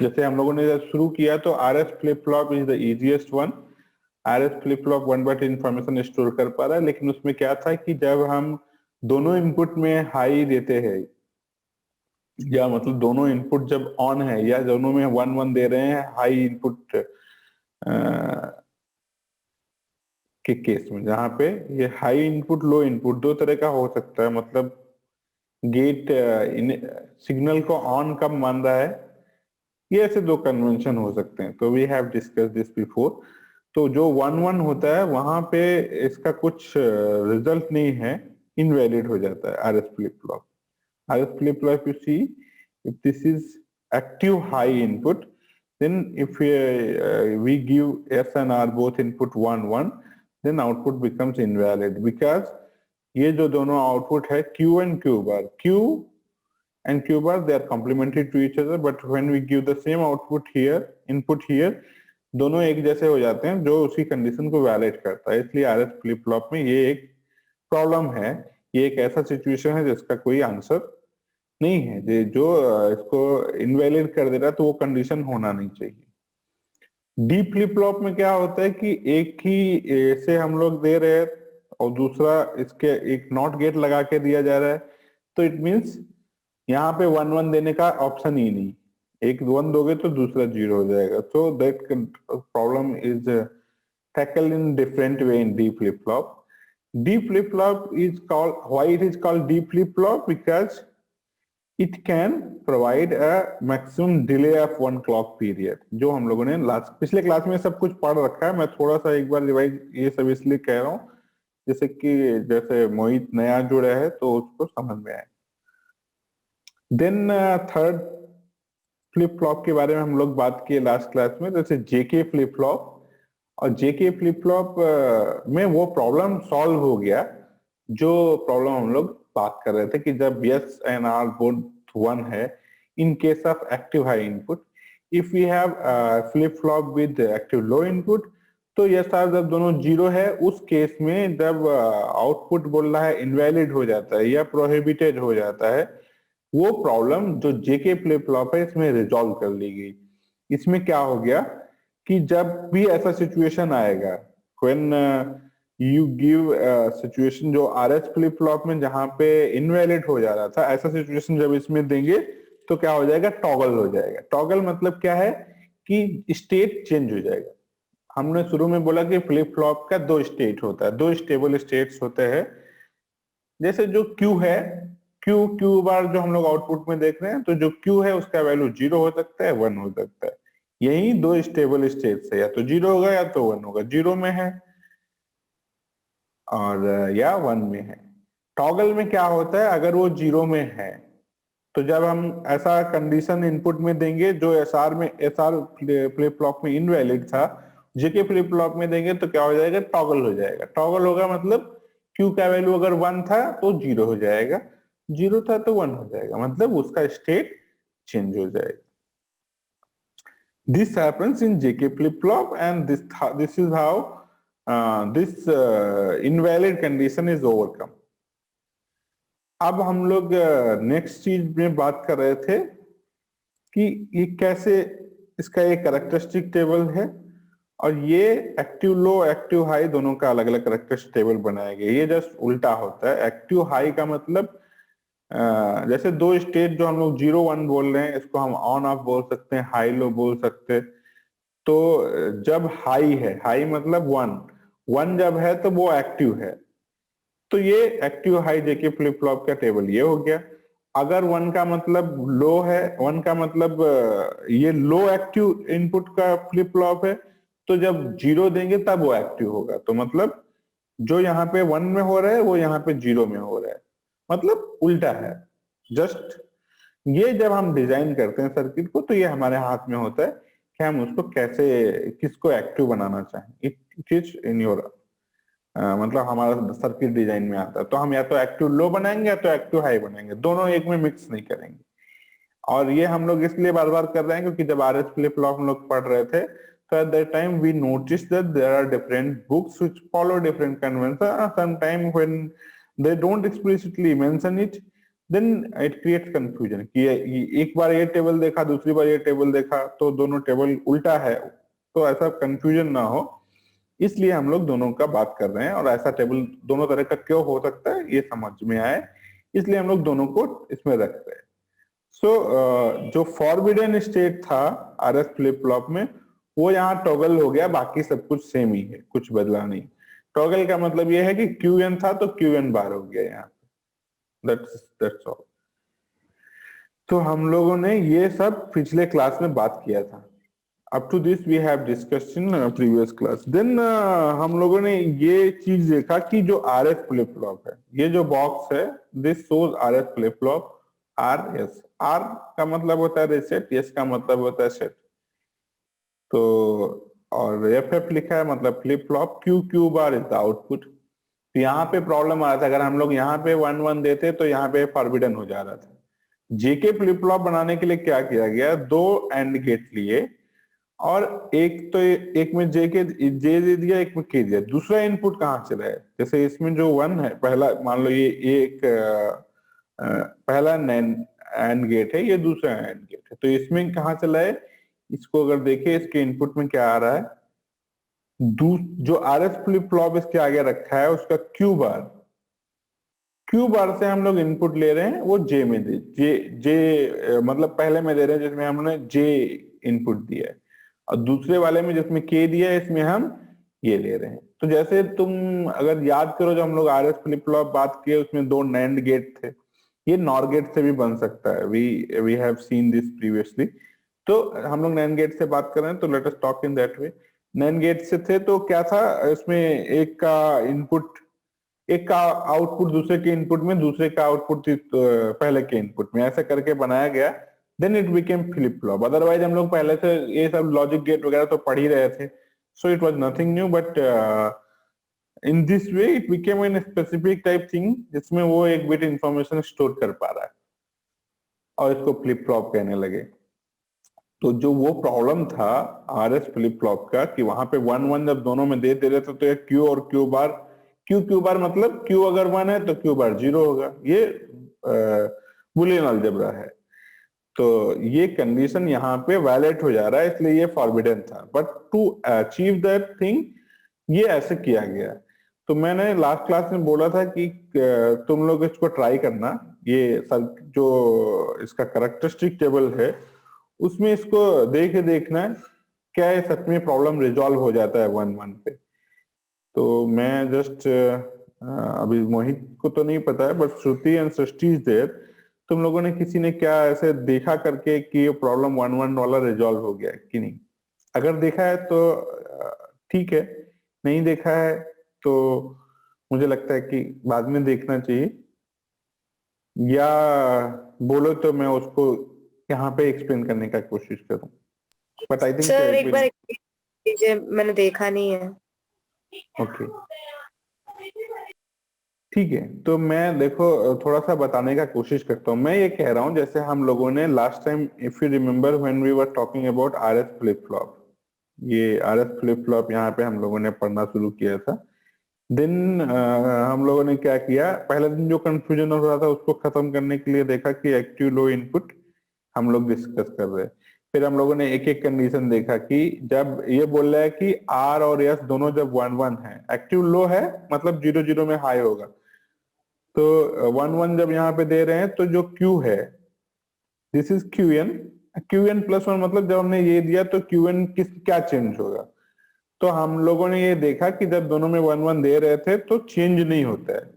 जैसे हम लोगों ने जब शुरू किया तो R S flip flop is the easiest one. R S flip flop 1 byte information store कर पा रहा है, लेकिन उसमें क्या था कि जब हम दोनों इनपुट में हाई देते हैं, या मतलब दोनों इनपुट जब ऑन है या दोनों में 1 1 दे रहे हैं हाई इनपुट के केस में, जहां पे ये हाई इनपुट लो इनपुट दो तरह का हो सकता है। मतलब गेट सिग्नल को ऑन कब मान रहा है, ये ऐसे दो कन्वेंशन हो सकते हैं। तो we have discuss this before. तो जो 1 1 होता है वहां पे इसका कुछ रिजल्ट नहीं है, इनवैलिड हो जाता है R S flip flop. R S flip flop you see, if this is active high input, then if we give S and R both input 1 1, then output becomes invalid, because ये जो दोनों output है Q and Q bar, Q and Q bar they are complementary to each other, but when we give the same output here, input here, दोनों एक जैसे हो जाते हैं जो उसी कंडीशन को वैलिड करता है। इसलिए आर एस फ्लिप फ्लॉप में ये एक प्रॉब्लम है। ये एक ऐसा सिचुएशन है जिसका कोई आंसर नहीं है, जो इसको इनवैलिड कर दे रहा है, तो वो कंडीशन होना नहीं चाहिए। डी फ्लिप फ्लॉप में क्या होता है कि एक ही से हम लोग दे रहे हैं और दूसरा इसके एक नॉट गेट लगा के दिया जा रहा है, तो इट मींस यहाँ पे 1 1 देने का ऑप्शन ही नहीं। एक 1 दोगे तो दूसरा 0 हो जाएगा। So that problem is tackle in different way in D flip flop. D flip flop is called, why it is called D flip flop, because it can provide a maximum delay of 1 clock period। जो हम लोगों ने पिछले class में सब कुछ पढ़ रखा है, मैं थोड़ा सा एक बार रिवाइज ये सब इसलिए कह रहा हूँ जैसे मोहित नया जुड़ा है तो उसको समझ में आए। देन थर्ड फ्लिप फ्लॉप के बारे में हम लोग बात किए लास्ट क्लास में, जैसे जेके फ्लिप फ्लॉप। और जेके फ्लिप फ्लॉप में वो प्रॉब्लम सॉल्व हो गया जो प्रॉब्लम हम लोग बात कर रहे थे कि जब एस एंड आर बोथ 1 है in case of active high input. If we have flip flop with active low input, तो एस आर जब दोनों 0 है उस केस में जब आउटपुट बोल रहा है इनवैलिड हो जाता है या प्रोहिबिटेड हो जाता है, वो प्रॉब्लम जो जेके फ्लिप फ्लॉप है इसमें रिजॉल्व कर ली गई। इसमें क्या हो गया कि जब भी ऐसा सिचुएशन आएगा, व्हेन यू गिव सिचुएशन जो आर एस फ्लिप फ्लॉप में जहां पे इनवैलिड हो जा रहा था, ऐसा सिचुएशन जब इसमें देंगे तो क्या हो जाएगा, टॉगल हो जाएगा। टॉगल मतलब क्या है कि स्टेट चेंज हो जाएगा। हमने शुरू में बोला कि फ्लिप फ्लॉप का 2 स्टेट होता है, 2 स्टेबल स्टेट्स होते हैं। जैसे जो Q है, Q बार जो हम लोग आउटपुट में देख रहे हैं, तो जो Q है उसका वैल्यू 0 हो सकता है, 1 हो सकता है। यही 2 स्टेबल स्टेट्स है, या तो 0 होगा या तो 1 होगा। 0 में है और या 1 में है। टॉगल में क्या होता है, अगर वो 0 में है तो जब हम ऐसा कंडीशन इनपुट में देंगे जो एसआर फ्लिप फ्लॉप में इनवैलिड था, जेके फ्लिप फ्लॉप में देंगे तो क्या हो जाएगा, टॉगल हो जाएगा। टॉगल होगा मतलब Q का वैल्यू अगर 1 था तो 0 हो जाएगा, 0 था तो 1 हो जाएगा, मतलब उसका स्टेट चेंज हो जाएगा। This happens in JK flip-flop, and this is how this invalid condition is overcome। अब हम लोग नेक्स्ट चीज में बात कर रहे थे कि ये कैसे, इसका एक कैरेक्टरिस्टिक टेबल है और ये एक्टिव लो एक्टिव हाई दोनों का अलग अलग कैरेक्टरिस्टिक टेबल बनाया गया। ये जस्ट उल्टा होता है। एक्टिव हाई का मतलब जैसे 2 स्टेट जो हम लोग 0 1 बोल रहे हैं, इसको हम ऑन ऑफ बोल सकते हैं, हाई लो बोल सकते हैं। तो जब हाई है, हाई मतलब 1 जब है तो वो एक्टिव है, तो ये एक्टिव हाई जेके फ्लिप फ्लॉप का टेबल ये हो गया। अगर 1 का मतलब लो है, 1 का मतलब ये लो एक्टिव इनपुट का फ्लिप फ्लॉप है, तो जब 0 देंगे तब वो एक्टिव होगा। तो मतलब जो यहाँ पे 1 में हो रहा है वो यहाँ पे 0 में हो रहा है, मतलब उल्टा है। जस्ट ये जब हम डिजाइन करते हैं सर्किट को, तो ये हमारे हाथ में होता है कि हम उसको कैसे, किसको एक्टिव बनाना चाहें। इट इज इन योर मतलब हमारा सर्किट डिजाइन में आता है। तो हम या तो एक्टिव लो बनाएंगे या तो एक्टिव हाई बनाएंगे, दोनों एक में मिक्स नहीं करेंगे। और ये हम लोग इसलिए बार बार कर रहे हैं क्योंकि जब आर एस फ्लिप फ्लॉप हम लोग पढ़ रहे थे, तो at that time we notice that there are different books which follow different convention. Some time when they don't explicitly mention it, then it creates confusion कि एक बार ये टेबल देखा, दूसरी बार ये टेबल देखा, तो दोनों टेबल उल्टा है, तो ऐसा कंफ्यूजन ना हो, इसलिए हम लोग दोनों का बात कर रहे हैं। और ऐसा टेबल दोनों तरह का क्यों हो सकता है ये समझ में आए, इसलिए हम लोग दोनों को इसमें रख रहे हैं। जो फॉरबिडन स्टेट था आरएस फ्लिप फ्लॉप में, वो यहाँ टॉगल हो गया, बाकी सब कुछ सेम ही है, कुछ बदला नहीं। टॉगल का मतलब ये है कि क्यू एन था तो क्यू एन बार हो गया यहाँ पे, दैट्स ऑल। तो हम लोगों ने ये सब पिछले क्लास में बात किया था। Up to this we have discussed in previous class. Then हम लोगों ने ये चीज देखा कि जो आर एस फ्लिप फ्लॉप है, ये जो बॉक्स है, this shows R S flip flop R S. R का मतलब होता है रीसेट, एस का मतलब होता है सेट। तो और एफ एफ लिखा है मतलब flip flop, Q Q bar is the output. तो यहाँ पे प्रॉब्लम आ रहा था, अगर हम लोग यहाँ पे 1 1 देते तो यहाँ पे फॉरबिडन हो जा रहा था। जेके फ्लिप फ्लॉप बनाने के लिए क्या किया गया, दो एंड गेट लिए, और एक में जे दे दिया, एक में के दिया। दूसरा इनपुट कहाँ चला है, जैसे इसमें जो 1 है, पहला मान लो ये एक पहला एंड गेट है, ये दूसरा एंड गेट है, तो इसमें कहाँ चला है, इसको अगर देखें इसके इनपुट में क्या आ रहा है, जो आर एस फ्लिप फ्लॉप इसके आगे रखा है उसका क्यू बार, क्यू बार से हम लोग इनपुट ले रहे हैं, वो जे में दे जे मतलब पहले में दे रहे हैं जिसमें हमने जे इनपुट दिया है, और दूसरे वाले में जिसमें के दिया है इसमें हम ये ले रहे हैं। तो जैसे तुम अगर याद करो, जब हम लोग आर एस फ्लिप फ्लॉप बात किए उसमें दो नैंड गेट थे, ये नॉर गेट से भी बन सकता है, we have seen this previously. तो हम लोग नैंड गेट से बात कर रहे हैं, तो let us talk in that way. NAND gate से थे तो क्या था, इसमें एक का इनपुट, एक का आउटपुट दूसरे के इनपुट में, दूसरे का आउटपुट पहले के इनपुट में, ऐसा करके बनाया गया। Then it became flip flop. Otherwise हम लोग पहले से ये सब लॉजिक गेट वगैरह तो पढ़ ही रहे थे, so it was nothing new, but in this way it became an specific type thing, जिसमें वो एक बिट इंफॉर्मेशन स्टोर कर पा रहा है, और इसको फ्लिप फ्लॉप कहने लगे। तो जो वो प्रॉब्लम था आर एस फ्लिप फ्लॉप का, कि वहां पे 1 1 जब दोनों में दे रहे थे, तो ये क्यू और Q bar, Q Q bar मतलब क्यू अगर 1 है तो क्यू बार 0 होगा, ये बुलियन अलजेब्रा है। तो ये कंडीशन यहाँ पे वैलिड हो जा रहा है, इसलिए ये फॉरबिडन था, but to achieve that thing ये ऐसे किया गया। तो मैंने लास्ट क्लास में बोला था कि तुम लोग इसको ट्राई करना, ये सब जो इसका कैरेक्टरिस्टिक टेबल है उसमें इसको देख के देखना है क्या ये सच में प्रॉब्लम रिजॉल्व हो जाता है 1 1 पे। तो मैं जस्ट अभी मोहित को तो नहीं पता है, but Shruti and Srishti is there, तुम लोगों ने किसी ने क्या ऐसे देखा करके कि ये प्रॉब्लम 1 1 वाला रिजॉल्व हो गया कि नहीं? अगर देखा है तो ठीक है, नहीं देखा है तो मुझे लगता है कि बाद में देखना चाहिए, या बोलो तो मैं उसको यहाँ पे एक्सप्लेन करने का कोशिश करूं, बट आई थिंक सर एक बार कीजिए, मैंने देखा नहीं है। ओके ठीक है, तो मैं देखो थोड़ा सा बताने का कोशिश करता हूँ। मैं ये कह रहा हूँ, जैसे हम लोगों ने last time, if you remember when we were talking about R S flip flop, ये आर एस फ्लिप फ्लॉप यहाँ पे हम लोगों ने पढ़ना शुरू किया था। दिन हम लोगों ने क्या किया, पहले दिन जो कंफ्यूजन हो रहा था उसको खत्म करने के लिए देखा कि एक्टिव लो इनपुट हम लोग डिस्कस कर रहे हैं। फिर हम लोगों ने एक एक कंडीशन देखा कि जब ये बोल रहा है कि आर और एस दोनों जब 1 1 है, एक्टिव लो है मतलब 0 0 में हाई होगा, तो 1 1 जब यहाँ पे दे रहे हैं तो जो क्यू है, this is Q N, Q N plus 1 मतलब जब हमने ये दिया तो क्यू एन क्या चेंज होगा। तो हम लोगों ने ये देखा कि जब दोनों में 1 1 दे रहे थे तो चेंज नहीं होता है,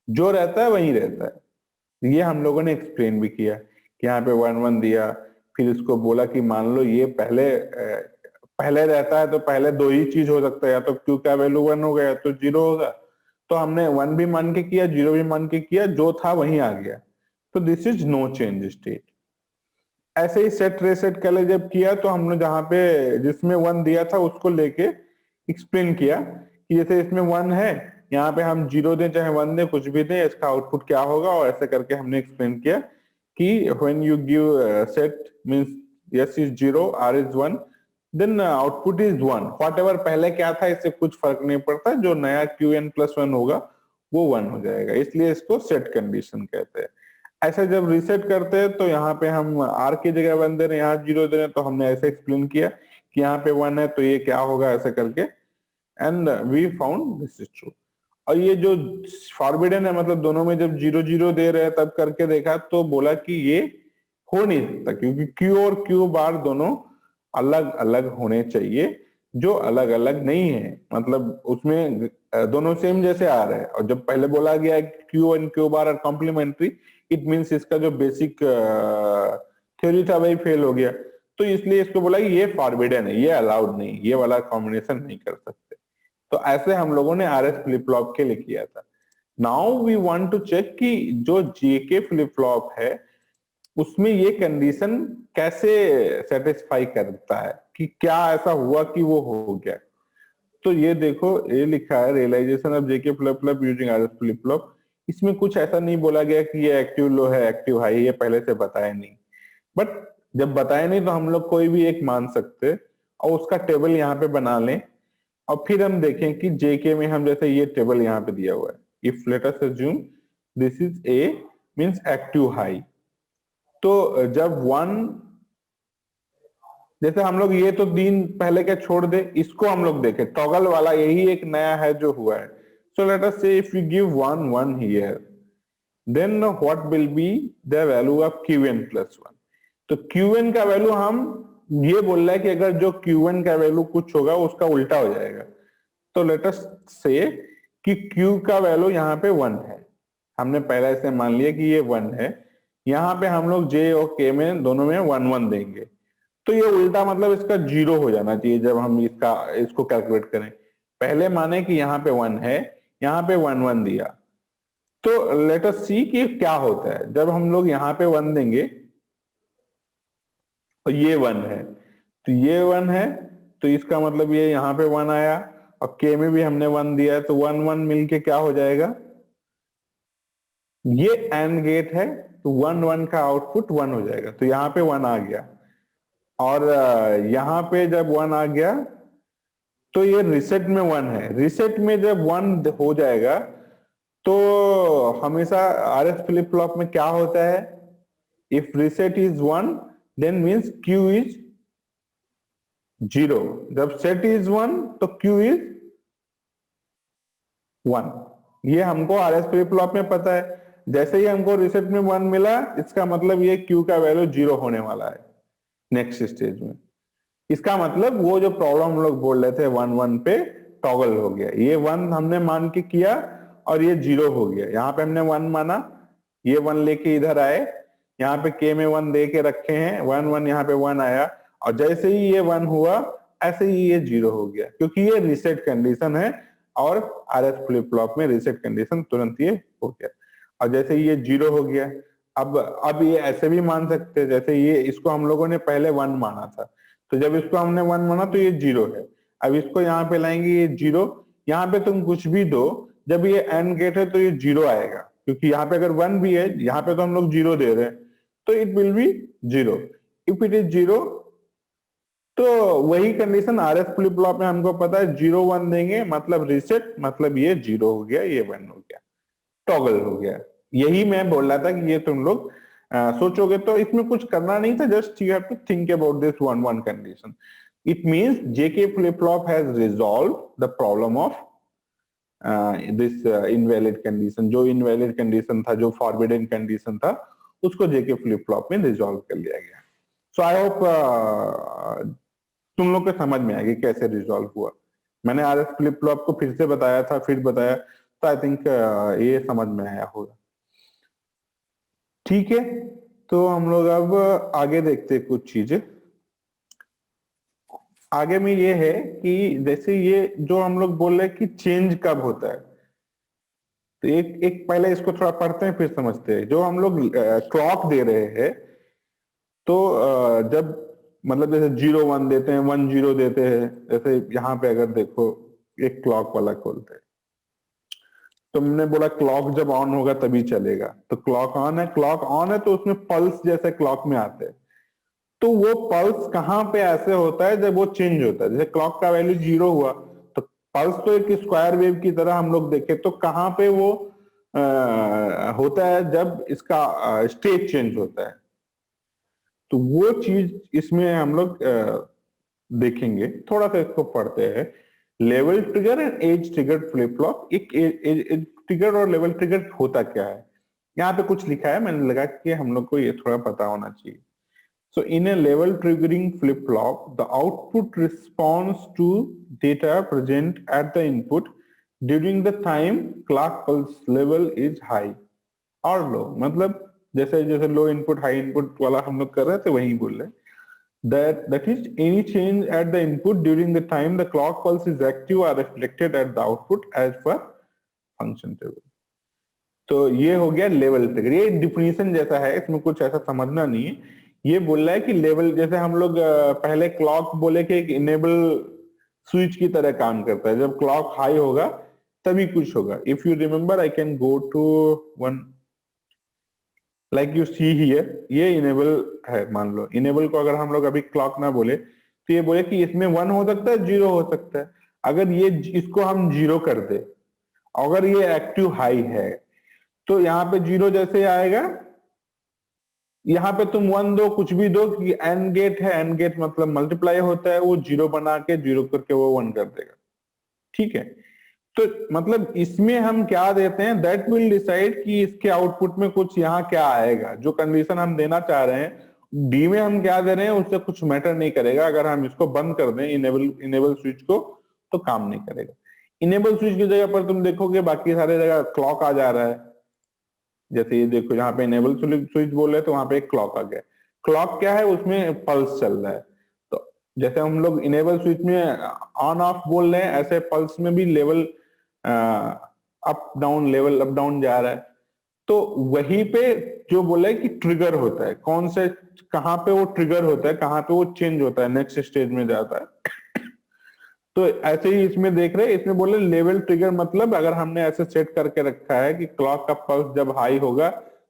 जो रहता है वही रहता है। ये हम लोगों ने एक्सप्लेन भी किया कि यहाँ पे 1 1 दिया, फिर इसको बोला कि मान लो ये पहले रहता है तो पहले दो ही चीज हो सकता है, या तो क्यू का वैल्यू 1 होगा या तो 0 होगा। तो हमने 1 भी मान के किया, 0 भी मान के किया, जो था वही आ गया, तो this is no change state. ऐसे ही सेट रेसेट के लिए जब किया तो हमने जहां पे जिसमें 1 दिया था उसको लेके एक्सप्लेन किया कि जैसे इसमें 1 है, यहाँ पे हम 0 दें चाहे 1 दें, कुछ भी दें, इसका आउटपुट क्या होगा, और ऐसे करके हमने एक्सप्लेन किया कि when you give set means S is 0, R is 1, then output is 1। Whatever पहले क्या था इससे कुछ फर्क नहीं पड़ता, जो नया क्यू एन प्लस 1 होगा वो 1 हो जाएगा, इसलिए इसको सेट कंडीशन कहते हैं। ऐसे जब रीसेट करते हैं तो यहाँ पे हम आर की जगह 1 दे रहे हैं, यहाँ 0 दे रहे हैं, तो हमने ऐसे एक्सप्लेन किया कि यहाँ पे 1 है तो ये क्या होगा ऐसे करके, and we found this is true. और ये जो फॉरबिडन है मतलब दोनों में जब 0 0 दे रहे हैं तब करके देखा तो बोला कि ये हो नहीं सकता, क्योंकि क्यू और क्यू बार दोनों अलग अलग होने चाहिए, जो अलग अलग नहीं है। मतलब उसमें दोनों सेम जैसे आ रहे हैं, और जब पहले बोला गया Q and Q bar are complementary, it means इसका जो बेसिक थ्योरी था वही फेल हो गया। तो इसलिए इसको बोला कि ये फॉरबिडन है, ये अलाउड नहीं, ये वाला कॉम्बिनेशन नहीं कर सकते। तो ऐसे हम लोगों ने आर एस फ्लिप फ्लॉप के लिए किया था। Now we want to check कि जो जेके फ्लिप फ्लॉप है उसमें ये कंडीशन कैसे सेटिस्फाई करता है, कि क्या ऐसा हुआ कि वो हो गया। तो ये देखो, ये लिखा है realization of JK flip flop using RS flip flop. इसमें कुछ ऐसा नहीं बोला गया कि ये एक्टिव लो है एक्टिव हाई, ये पहले से बताया नहीं। बट जब बताया नहीं तो हम लोग कोई भी एक मान सकते और उसका टेबल यहाँ पे बना लें, और फिर हम देखें कि जेके में हम जैसे ये टेबल यहाँ पे दिया हुआ है, if let us assume this is a means active high, तो जब 1, जैसे हम लोग ये तो दिन पहले के छोड़ दे, इसको हम लोग देखें टॉगल वाला, यही एक नया है जो हुआ है। सो let us say if we give 1 1 here, then what will be the value of qn plus 1। तो qn का वैल्यू हम ये बोल रहा है कि अगर जो qn का वैल्यू कुछ होगा उसका उल्टा हो जाएगा। तो लेट अस से कि q का वैल्यू यहाँ पे 1 है, हमने पहले से मान लिया कि ये 1 है। यहाँ पे हम लोग j और k में दोनों में 1 1 देंगे, तो ये उल्टा मतलब इसका 0 हो जाना चाहिए जब हम इसको कैलकुलेट करें। पहले माने कि यहाँ पे 1 है, यहाँ पे 1 1 दिया, तो लेट अस सी कि क्या होता है जब हम लोग यहाँ पे 1 देंगे और ये 1 है, तो ये 1 है, तो इसका मतलब ये यहाँ पे 1 आया, और k में भी हमने 1 दिया है, तो 1 1 मिलके क्या हो जाएगा, ये एंड गेट है, तो 1 1 का आउटपुट 1 हो जाएगा, तो यहाँ पे 1 आ गया। और यहाँ पे जब 1 आ गया तो ये रिसेट में 1 है, रिसेट में जब 1 हो जाएगा तो हमेशा आरएस फ्लिप फ्लॉप में क्या होता है, if reset is 1 then means Q is 0, जब सेट इज 1 तो क्यू इज 1। ये हमको आरएस फ्लिप फ्लॉप में पता है। जैसे ही हमको रिसेट में 1 मिला, इसका मतलब ये क्यू का वैल्यू 0 होने वाला है नेक्स्ट स्टेज में। इसका मतलब वो जो प्रॉब्लम हम लोग बोल रहे थे 1 1 पे टॉगल हो गया, ये 1 हमने मान के किया और ये 0 हो गया। यहाँ पे हमने 1 माना, ये 1 लेके इधर आए, यहाँ पे k में 1 दे के रखे हैं, 1 1 यहाँ पे 1 आया, और जैसे ही ये 1 हुआ ऐसे ही ये 0 हो गया, क्योंकि ये रीसेट कंडीशन है, और आरएस फ्लिप फ्लॉप में रीसेट कंडीशन तुरंत ये हो गया। और जैसे ही ये 0 हो गया, अब ये ऐसे भी मान सकते हैं, जैसे ये इसको हम लोगों ने पहले 1 माना था, तो जब इसको हमने 1 माना तो ये 0 है। अब इसको यहाँ पे लाएंगे, ये 0, यहाँ पे तुम कुछ भी दो, जब ये एंड गेट है तो ये 0 आएगा, क्योंकि यहाँ पे अगर 1 भी है, यहाँ पे तो हम लोग 0 दे रहे हैं, तो it will be 0। If it is 0, तो वही कंडीशन आरएस फ्लिप फ्लॉप में हमको पता है, 0 1 देंगे मतलब रीसेट, मतलब ये 0 हो गया, ये 1 हो गया, टॉगल हो गया। यही मैं बोल रहा था कि ये तुम लोग सोचोगे तो इसमें कुछ करना नहीं था, just you have to think about this 1 1 condition. It means JK flip flop has resolve the problem of this invalid condition. जो इनवैलिड कंडीशन था, जो फॉरबिडन कंडीशन था, उसको जेके फ्लिप फ्लॉप में रिजॉल्व कर लिया गया। सो आई होप तुम लोग को समझ में आएगी कैसे रिजॉल्व हुआ। मैंने आरएस फ्लिप फ्लॉप को फिर से बताया था, फिर बताया, तो आई थिंक ये समझ में आया होगा। ठीक है, तो हम लोग अब आगे देखते हैं कुछ चीजें। आगे में ये है कि जैसे ये जो हम लोग बोल रहे हैं कि चेंज कब होता है, तो एक एक पहले इसको थोड़ा पढ़ते हैं फिर समझते हैं। जो हम लोग क्लॉक दे रहे हैं, तो जब मतलब जैसे 0 1 देते हैं, 1 0 देते हैं, जैसे यहाँ पे अगर देखो एक क्लॉक वाला खोलते हैं, तुमने बोला क्लॉक जब ऑन होगा तभी चलेगा, तो क्लॉक ऑन है, क्लॉक ऑन है तो उसमें पल्स जैसे क्लॉक में आते हैं। तो वो पल्स कहाँ पे ऐसे होता है जब वो चेंज होता है, जैसे क्लॉक का वैल्यू 0 हुआ, तो पल्स तो एक स्क्वायर वेव की तरह हम लोग देखे, तो कहाँ पे वो होता है जब इसका स्टेट चेंज होता है। तो वो चीज इसमें हम लोग देखेंगे, थोड़ा सा इसको पढ़ते हैं। Level trigger and as triggered flip flop. एक एज ट्रिगर और लेवल ट्रिगर होता क्या है, यहाँ पे कुछ लिखा है, मैंने लगा कि हम लोग को ये थोड़ा पता होना चाहिए। So in a level triggering flip-flop, the output responds to data present at the input during the time clock pulse level is high or low। मतलब जैसे जैसे लो इनपुट हाई इनपुट वाला हम लोग कर रहे थे वही बोल रहे। that is any change at the input during the time the clock pulse is active are reflected at the output as per function table। तो ये हो गया लेवल ट्रिगर। ये डिफिनीशन जैसा है, इसमें कुछ ऐसा समझना नहीं है। ये बोल रहा है कि लेवल, जैसे हम लोग पहले क्लॉक बोले कि एक इनेबल स्विच की तरह काम करता है। जब क्लॉक हाई होगा तभी कुछ होगा। If you remember I can go to one, like you see here, ये इनेबल है। मान लो इनेबल को अगर हम लोग अभी क्लॉक ना बोले तो ये बोले कि इसमें 1 हो सकता है, 0 हो सकता है। अगर ये इसको हम 0 कर दे, अगर ये एक्टिव हाई है तो यहाँ पे 0 जैसे आएगा, यहाँ पे तुम 1 दो, कुछ भी दो, कि एंड गेट है, एंड गेट मतलब मल्टीप्लाई होता है, वो 0 बना के 0 करके वो 1 कर देगा। ठीक है, तो मतलब इसमें हम क्या देते हैं, दैट विल डिसाइड कि इसके आउटपुट में कुछ यहाँ क्या आएगा। जो कंडीशन हम देना चाह रहे हैं डी में हम क्या दे रहे हैं उससे कुछ मैटर नहीं करेगा। अगर हम इसको बंद कर दें इनेबल स्विच को तो काम नहीं करेगा। इनेबल स्विच की जगह पर तुम देखोगे बाकी सारे जगह क्लॉक आ जा रहा है। जैसे ये देखो यहाँ पे इनेबल स्विच बोल रहे तो वहां पे एक क्लॉक आ गया। क्लॉक क्या है, उसमें पल्स चल रहा है। तो जैसे हम लोग इनेबल स्विच में ऑन ऑफ बोल रहे हैं, ऐसे पल्स में भी level up down, level up down जा रहा है। तो वहीं पे जो बोला है कि ट्रिगर होता है, कौन से कहाँ पे वो ट्रिगर होता है, कहाँ पे वो चेंज होता है, नेक्स्ट स्टेज में जाता है। तो ऐसे ही इसमें देख रहे हैं, इसमें बोले लेवल ट्रिगर मतलब अगर हमने ऐसे सेट करके रखा है कि क्लॉक का पल्स जब हाई होगा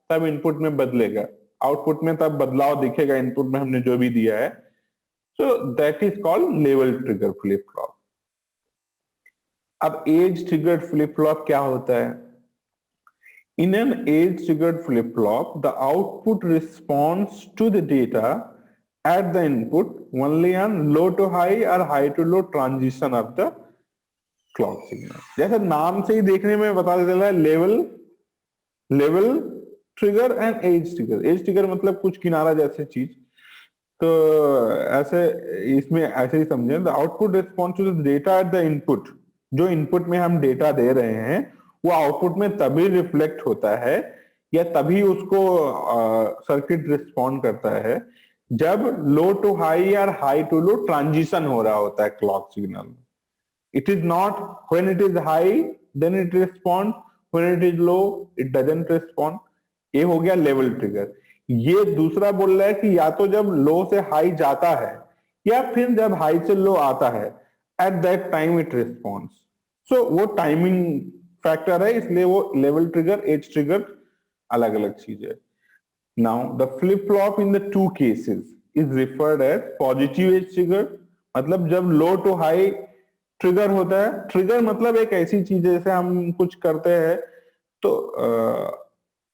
तब इनपुट में बदलेगा, आउटपुट में तब बदलाव दिखेगा इनपुट में हमने जो भी दिया है। So that is called level trigger flip flop. अब एज ट्रिगर्ड फ्लिप फ्लॉप क्या होता है? In an age-triggered flip-flop, the output responds to the data at the input only on low to high or high to low transition of the clock signal। जैसे नाम से ही देखने में पता चल रहा है, level trigger and edge trigger. As trigger मतलब कुछ किनारा जैसे चीज। तो ऐसे इसमें ऐसे ही समझे, the output response to the data at the input. जो इनपुट में हम डेटा दे रहे हैं वो आउटपुट में तभी रिफ्लेक्ट होता है या तभी उसको सर्किट रिस्पॉन्ड करता है जब लो टू हाई और हाई टू लो ट्रांजिशन हो रहा होता है क्लॉक सिग्नल में। It is not when it is high then it respond, when it is low it doesn't respond. ये हो गया लेवल ट्रिगर। ये दूसरा बोल रहा है कि या तो जब लो से हाई जाता है या फिर जब हाई से लो आता है, at that time it responds. So वो टाइमिंग फैक्टर है, इसलिए वो लेवल ट्रिगर एज ट्रिगर अलग अलग चीज है। Now the flip flop in the two cases is referred as positive edge trigger. मतलब जब लो टू हाई ट्रिगर होता है, ट्रिगर मतलब एक ऐसी चीज है जैसे हम कुछ करते हैं तो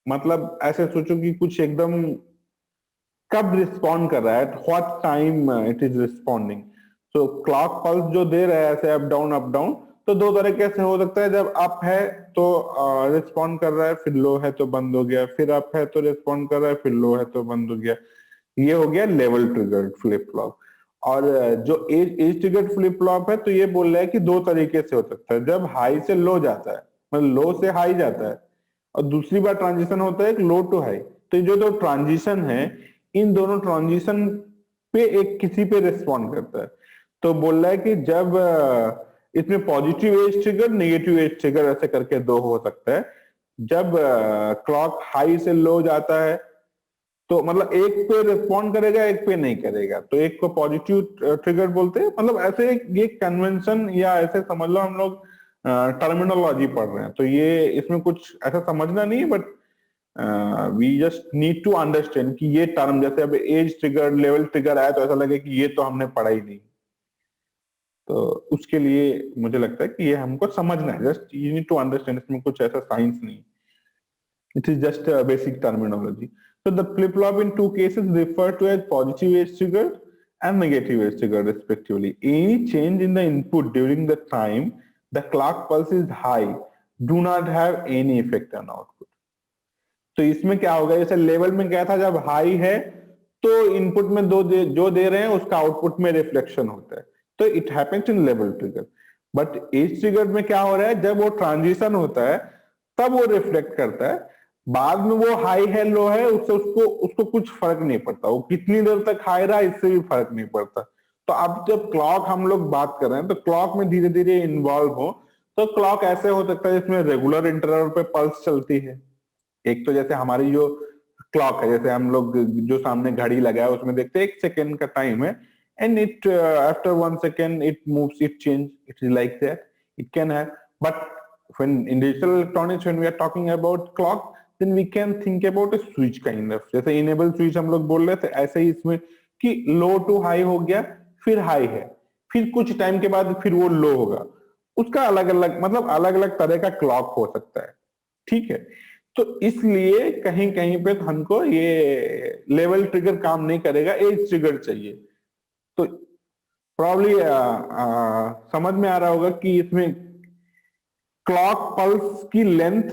मतलब ऐसे सोचो कि कुछ एकदम कब रिस्पॉन्ड कर रहा है, what time it is responding. So clock pulse जो दे रहा है ऐसे अप डाउन, तो दो तरीके से हो सकता है। जब अप है तो रिस्पॉन्ड कर रहा है, फिर लो है तो बंद हो गया, फिर अप है तो रिस्पॉन्ड कर रहा है, फिर लो है तो बंद हो गया। ये हो गया लेवल ट्रिगर्ड फ्लिप फ्लॉप। और जो एज ट्रिगर्ड फ्लिप फ्लॉप है तो ये बोल रहा है कि दो तरीके से हो सकता है। जब हाई से लो जाता है, मतलब लो से हाई जाता है, और दूसरी बार ट्रांजिशन होता है एक लो टू हाई। तो जो दो ट्रांजिशन है, इन दोनों ट्रांजिशन पे एक किसी पे रिस्पॉन्ड करता है। तो बोल रहा है कि जब इसमें positive edge trigger, negative edge trigger ऐसे करके दो हो सकता है। जब क्लॉक हाई से लो जाता है तो मतलब एक पे रिस्पॉन्ड करेगा, एक पे नहीं करेगा, तो एक को पॉजिटिव ट्रिगर बोलते हैं। मतलब ऐसे ये कन्वेंशन या ऐसे समझ लो हम लोग टर्मिनोलॉजी पढ़ रहे हैं, तो ये इसमें कुछ ऐसा समझना नहीं है, but we just need to understand कि ये टर्म, जैसे अब एज ट्रिगर, लेवल ट्रिगर आया तो ऐसा लगे कि ये तो हमने पढ़ा ही नहीं। तो उसके लिए मुझे लगता है कि ये हमको समझना है, just you need to understand, इसमें कुछ ऐसा साइंस नहीं। It is just a basic terminology. So the flip-flop in two cases refer to as positive age trigger and negative age trigger respectively. Any change in the input during the time the clock pulse is high do not have any effect on output. तो इसमें क्या होगा, जैसे level में क्या था, जब high है तो इनपुट में जो दे रहे हैं उसका आउटपुट में रिफ्लेक्शन होता है, तो it happens in level trigger. But edge trigger में क्या हो रहा है, जब वो ट्रांजिशन होता है तब वो रिफ्लेक्ट करता है. बाद में वो हाई है लो है उससे उसको कुछ फर्क नहीं पड़ता, वो कितनी देर तक हाई रहा इससे भी फर्क नहीं पड़ता. तो अब जब क्लॉक हम लोग बात कर रहे हैं तो क्लॉक में धीरे धीरे इन्वॉल्व हो, तो क्लॉक ऐसे हो सकता है जिसमें रेगुलर इंटरवल पे पल्स चलती है. एक तो जैसे हमारी जो क्लॉक है, जैसे हम लोग जो सामने घड़ी लगा है उसमें देखते हैं 1 सेकेंड का टाइम है, and it after 1 second it moves, it change, it is like that, it can have. But when in digital electronics when we are talking about clock, then we can think about a switch kind of, जैसे enable switch हम लोग बोल रहे थे, ऐसे ही इसमें कि लो to high हो गया, फिर हाई है, फिर कुछ टाइम के बाद फिर वो लो होगा, उसका अलग अलग मतलब अलग अलग तरह का क्लॉक हो सकता है. ठीक है, तो इसलिए कहीं कहीं पे हमको ये लेवल ट्रिगर काम नहीं करेगा, एज ट्रिगर चाहिए. तो प्रॉब्ली समझ में आ रहा होगा कि इसमें क्लॉक पल्स की लेंथ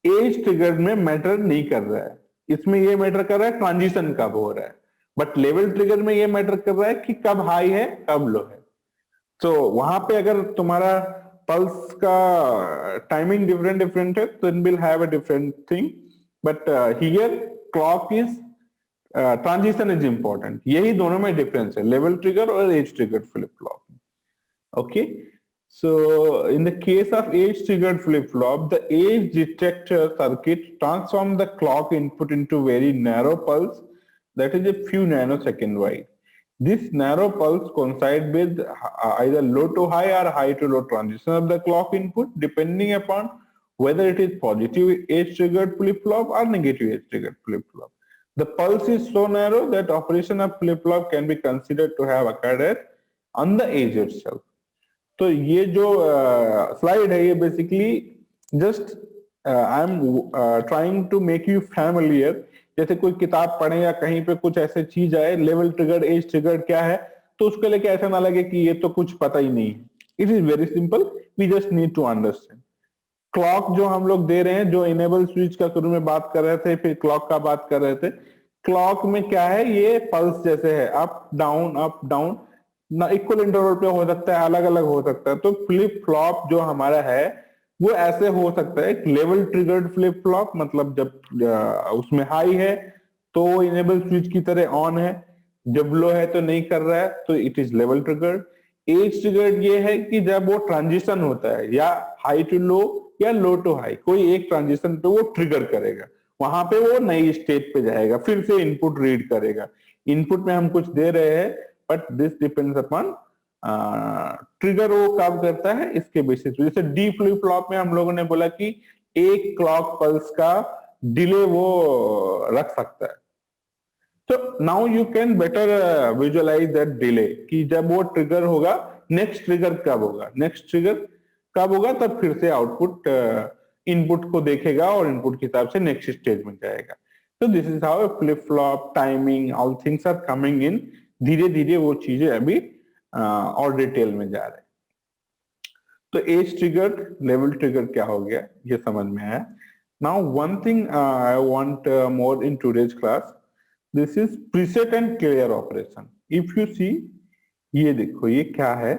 एज ट्रिगर में मैटर नहीं कर रहा है, इसमें ये मैटर कर रहा है ट्रांजिशन कब हो रहा है. बट लेवल ट्रिगर में ये मैटर कर रहा है कि कब हाई है कब लो है. तो वहां पे अगर तुम्हारा पल्स का टाइमिंग डिफरेंट डिफरेंट है तो it will have a different thing. But here clock is transition is important. यही दोनों में डिफरेंस है, लेवल ट्रिगर और edge trigger flip flop. Okay, so in the case of age triggered flip flop, the age detector circuit transforms the clock input into very narrow pulse that is a few nanosecond wide. This narrow pulse coincides with either low to high or high to low transition of the clock input depending upon whether it is positive age triggered flip flop or negative age triggered flip flop. The pulse is so narrow that operation of flip flop can be considered to have occurred on the age itself. तो ये जो slide है ये basically just I am trying to make you familiar. जैसे कोई किताब पढ़े या कहीं पे कुछ ऐसे चीज आए, लेवल ट्रिगर एज ट्रिगर क्या है, तो उसके लिए ऐसा ना लगे कि ये तो कुछ पता ही नहीं है. It is very simple, we just need to understand. Clock जो हम लोग दे रहे हैं, जो इनेबल स्विच का शुरू में बात कर रहे थे, फिर क्लॉक का बात कर रहे थे, क्लॉक में क्या है, ये पल्स जैसे है, अप डाउन ना इक्वल इंटरवल पे हो सकता है, अलग अलग हो सकता है. तो फ्लिप फ्लॉप जो हमारा है वो ऐसे हो सकता है, लेवल ट्रिगर्ड फ्लिप फ्लॉप मतलब जब उसमें हाई है तो इनेबल स्विच की तरह ऑन है, जब लो है तो नहीं कर रहा है, तो it is level triggered. Edge triggered ये है कि जब वो ट्रांजिशन होता है या हाई टू लो या लो टू हाई, कोई एक ट्रांजिशन पे वो ट्रिगर करेगा, वहां पे वो नई स्टेट पे जाएगा, फिर से इनपुट रीड करेगा. इनपुट में हम कुछ दे रहे हैं but this depends upon trigger वो कब करता है इसके बेसिस पे. जैसे डी फ्लिप फ्लॉप में हम लोगों ने बोला कि एक क्लॉक पल्स का डिले वो रख सकता है. तो now you can better visualize that delay कि जब वो ट्रिगर होगा, नेक्स्ट ट्रिगर कब होगा, नेक्स्ट ट्रिगर कब होगा, तब फिर से आउटपुट इनपुट को देखेगा और इनपुट के हिसाब से नेक्स्ट स्टेज में जाएगा. तो this is how flip flop timing all things are coming in. धीरे धीरे वो चीजें अभी और डिटेल में जा रहे हैं. तो एज ट्रिगर लेवल ट्रिगर क्या हो गया ये समझ में आया. Now one thing I want more in today's class, this is preset and clear operation. If you see, ये देखो ये क्या है.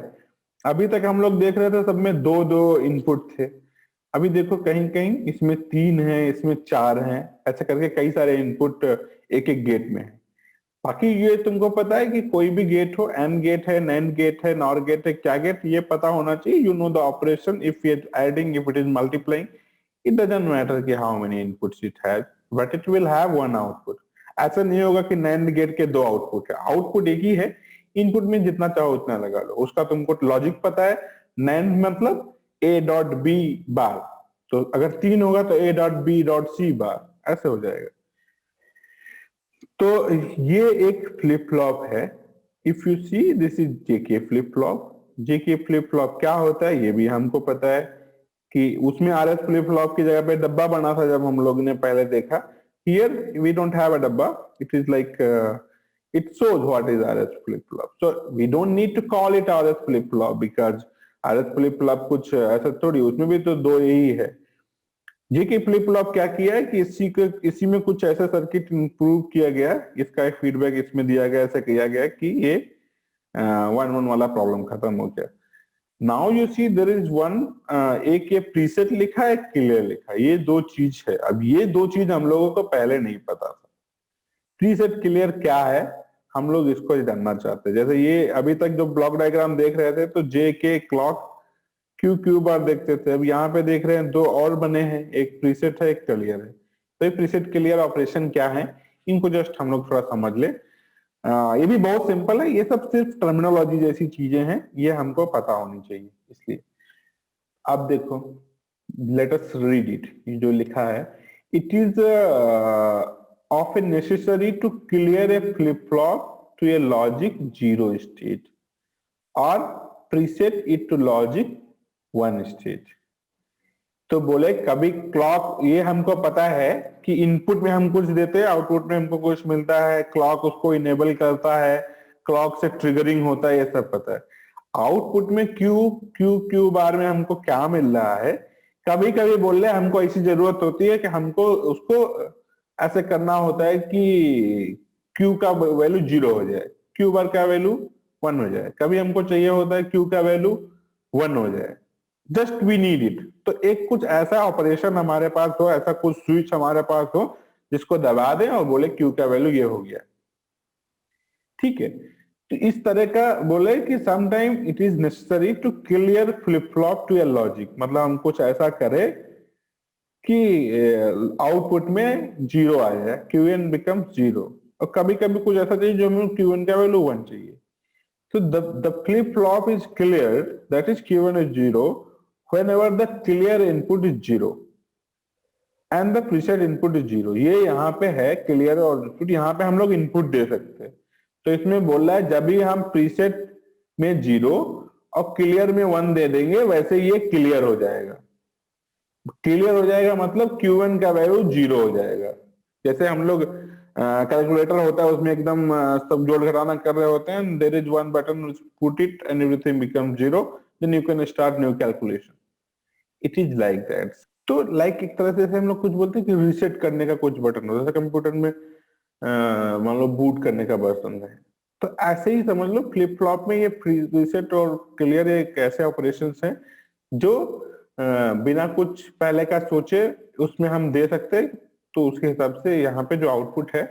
अभी तक हम लोग देख रहे थे सब में दो दो इनपुट थे, अभी देखो कहीं कहीं इसमें 3 है, इसमें 4 है, ऐसा करके कई सारे इनपुट एक एक गेट में है. बाकी ये तुमको पता है कि कोई भी गेट हो, एंड गेट है, नैंड गेट है, नॉर गेट है, क्या गेट, ये पता होना चाहिए. You know the operation, if it adding, if it is multiplying, it doesn't matter कि how many inputs it has, but it will have one output. ऐसा नहीं होगा कि नैंड गेट के 2 आउटपुट है, आउटपुट एक ही है, इनपुट में जितना चाहो उतना लगा लो. उसका तुमको लॉजिक पता है, नैंड मतलब ए डॉट बी बार, तो अगर 3 होगा तो A dot B dot C bar, ऐसे हो जाएगा. तो ये एक फ्लिप फ्लॉप है. If you see, this is JK flip flop. JK flip flop क्या होता है ये भी हमको पता है. कि उसमें आरएस फ्लिप फ्लॉप की जगह पे डब्बा बना था जब हम लोग ने पहले देखा. Here we don't have a डब्बा. It is like it shows what is RS flip flop. So we don't need to call it RS flip flop because RS flip flop कुछ ऐसा थोड़ी, उसमें भी तो दो यही है. जेके फ्लिप फ्लॉप क्या किया है कि इसी में कुछ ऐसा सर्किट इंप्रूव किया गया, इसका एक फीडबैक इसमें दिया गया, ऐसा किया गया कि ये 1-1 वाला प्रॉब्लम खत्म हो गया. Now you see there is one, एक ये प्रीसेट लिखा है, क्लियर लिखा है, ये दो चीज है. अब ये दो चीज हम लोगों को पहले नहीं पता था. प्रीसेट क्लियर क्या है, हम लोग इसको जानना चाहते हैं. जैसे ये अभी तक जो ब्लॉक डायग्राम देख रहे थे तो जे के क्लॉक क्यू क्यू बार देखते थे. अब यहाँ पे देख रहे हैं दो और बने हैं, एक प्रीसेट है, एक क्लियर है. तो ये प्रीसेट क्लियर ऑपरेशन क्या है, इनको जस्ट हम लोग थोड़ा समझ ले. ये भी बहुत सिंपल है, ये सब सिर्फ टर्मिनोलॉजी जैसी चीजें हैं, ये हमको पता होनी चाहिए. इसलिए अब देखो, लेट अस रीड इट. ये जो लिखा है, it is often necessary to clear a flip-flop to a logic 0 state or preset it to logic 1 state. तो बोले कभी क्लॉक, ये हमको पता है कि इनपुट में हम कुछ देते हैं, आउटपुट में हमको कुछ मिलता है, क्लॉक उसको इनेबल करता है, क्लॉक से ट्रिगरिंग होता है, ये सब पता है. आउटपुट में क्यू क्यू क्यू बार में हमको क्या मिल रहा है, कभी कभी बोल रहे हमको ऐसी जरूरत होती है कि हमको उसको ऐसे करना होता है कि Q का वैल्यू 0 हो जाए, Q बार का वैल्यू 1 हो जाए. कभी हमको चाहिए होता है Q का वैल्यू 1 हो जाए. Just we need it. तो एक कुछ ऐसा ऑपरेशन हमारे पास हो, ऐसा कुछ स्विच हमारे पास हो जिसको दबा दें और बोले Q का वैल्यू ये हो गया. ठीक है. तो इस तरह का बोले कि sometime it is necessary to clear flip flop to a logic. मतलब हम कुछ ऐसा करें कि आउटपुट में 0 आ जाए, Qn बिकम 0. और कभी कभी कुछ ऐसा चाहिए जो हमें Qn का वैल्यू 1 चाहिए. तो the flip flop is cleared, that is Qn is 0 whenever the clear input is 0 and the preset input is 0. ये यहाँ पे है क्लियर और इनपुट, यहाँ पे हम लोग इनपुट दे सकते हैं. तो इसमें बोल रहा है जब भी हम प्रीसेट में 0 और क्लियर में 1 दे देंगे, वैसे ये क्लियर हो जाएगा. क्लियर हो जाएगा मतलब Qn का वैल्यू 0 हो जाएगा. जैसे हम लोग कैलकुलेटर होता है, उसमें एकदम सब जोड़ घटाना कर रहे होते हैं, there is one button, put it and everything become 0, then you can start new calculation. It is like that. तो लाइक एक तरह से हम लोग कुछ बोलते हैं कि रीसेट करने का कुछ बटन होता है, जैसे कंप्यूटर में मान लो बूट करने का बटन है. तो ऐसे ही समझ लो फ्लिप फ्लॉप में ये रीसेट और क्लियर एक ऐसे ऑपरेशन हैं जो बिना कुछ पहले का सोचे उसमें हम दे सकते हैं. तो उसके हिसाब से यहाँ पे जो आउटपुट है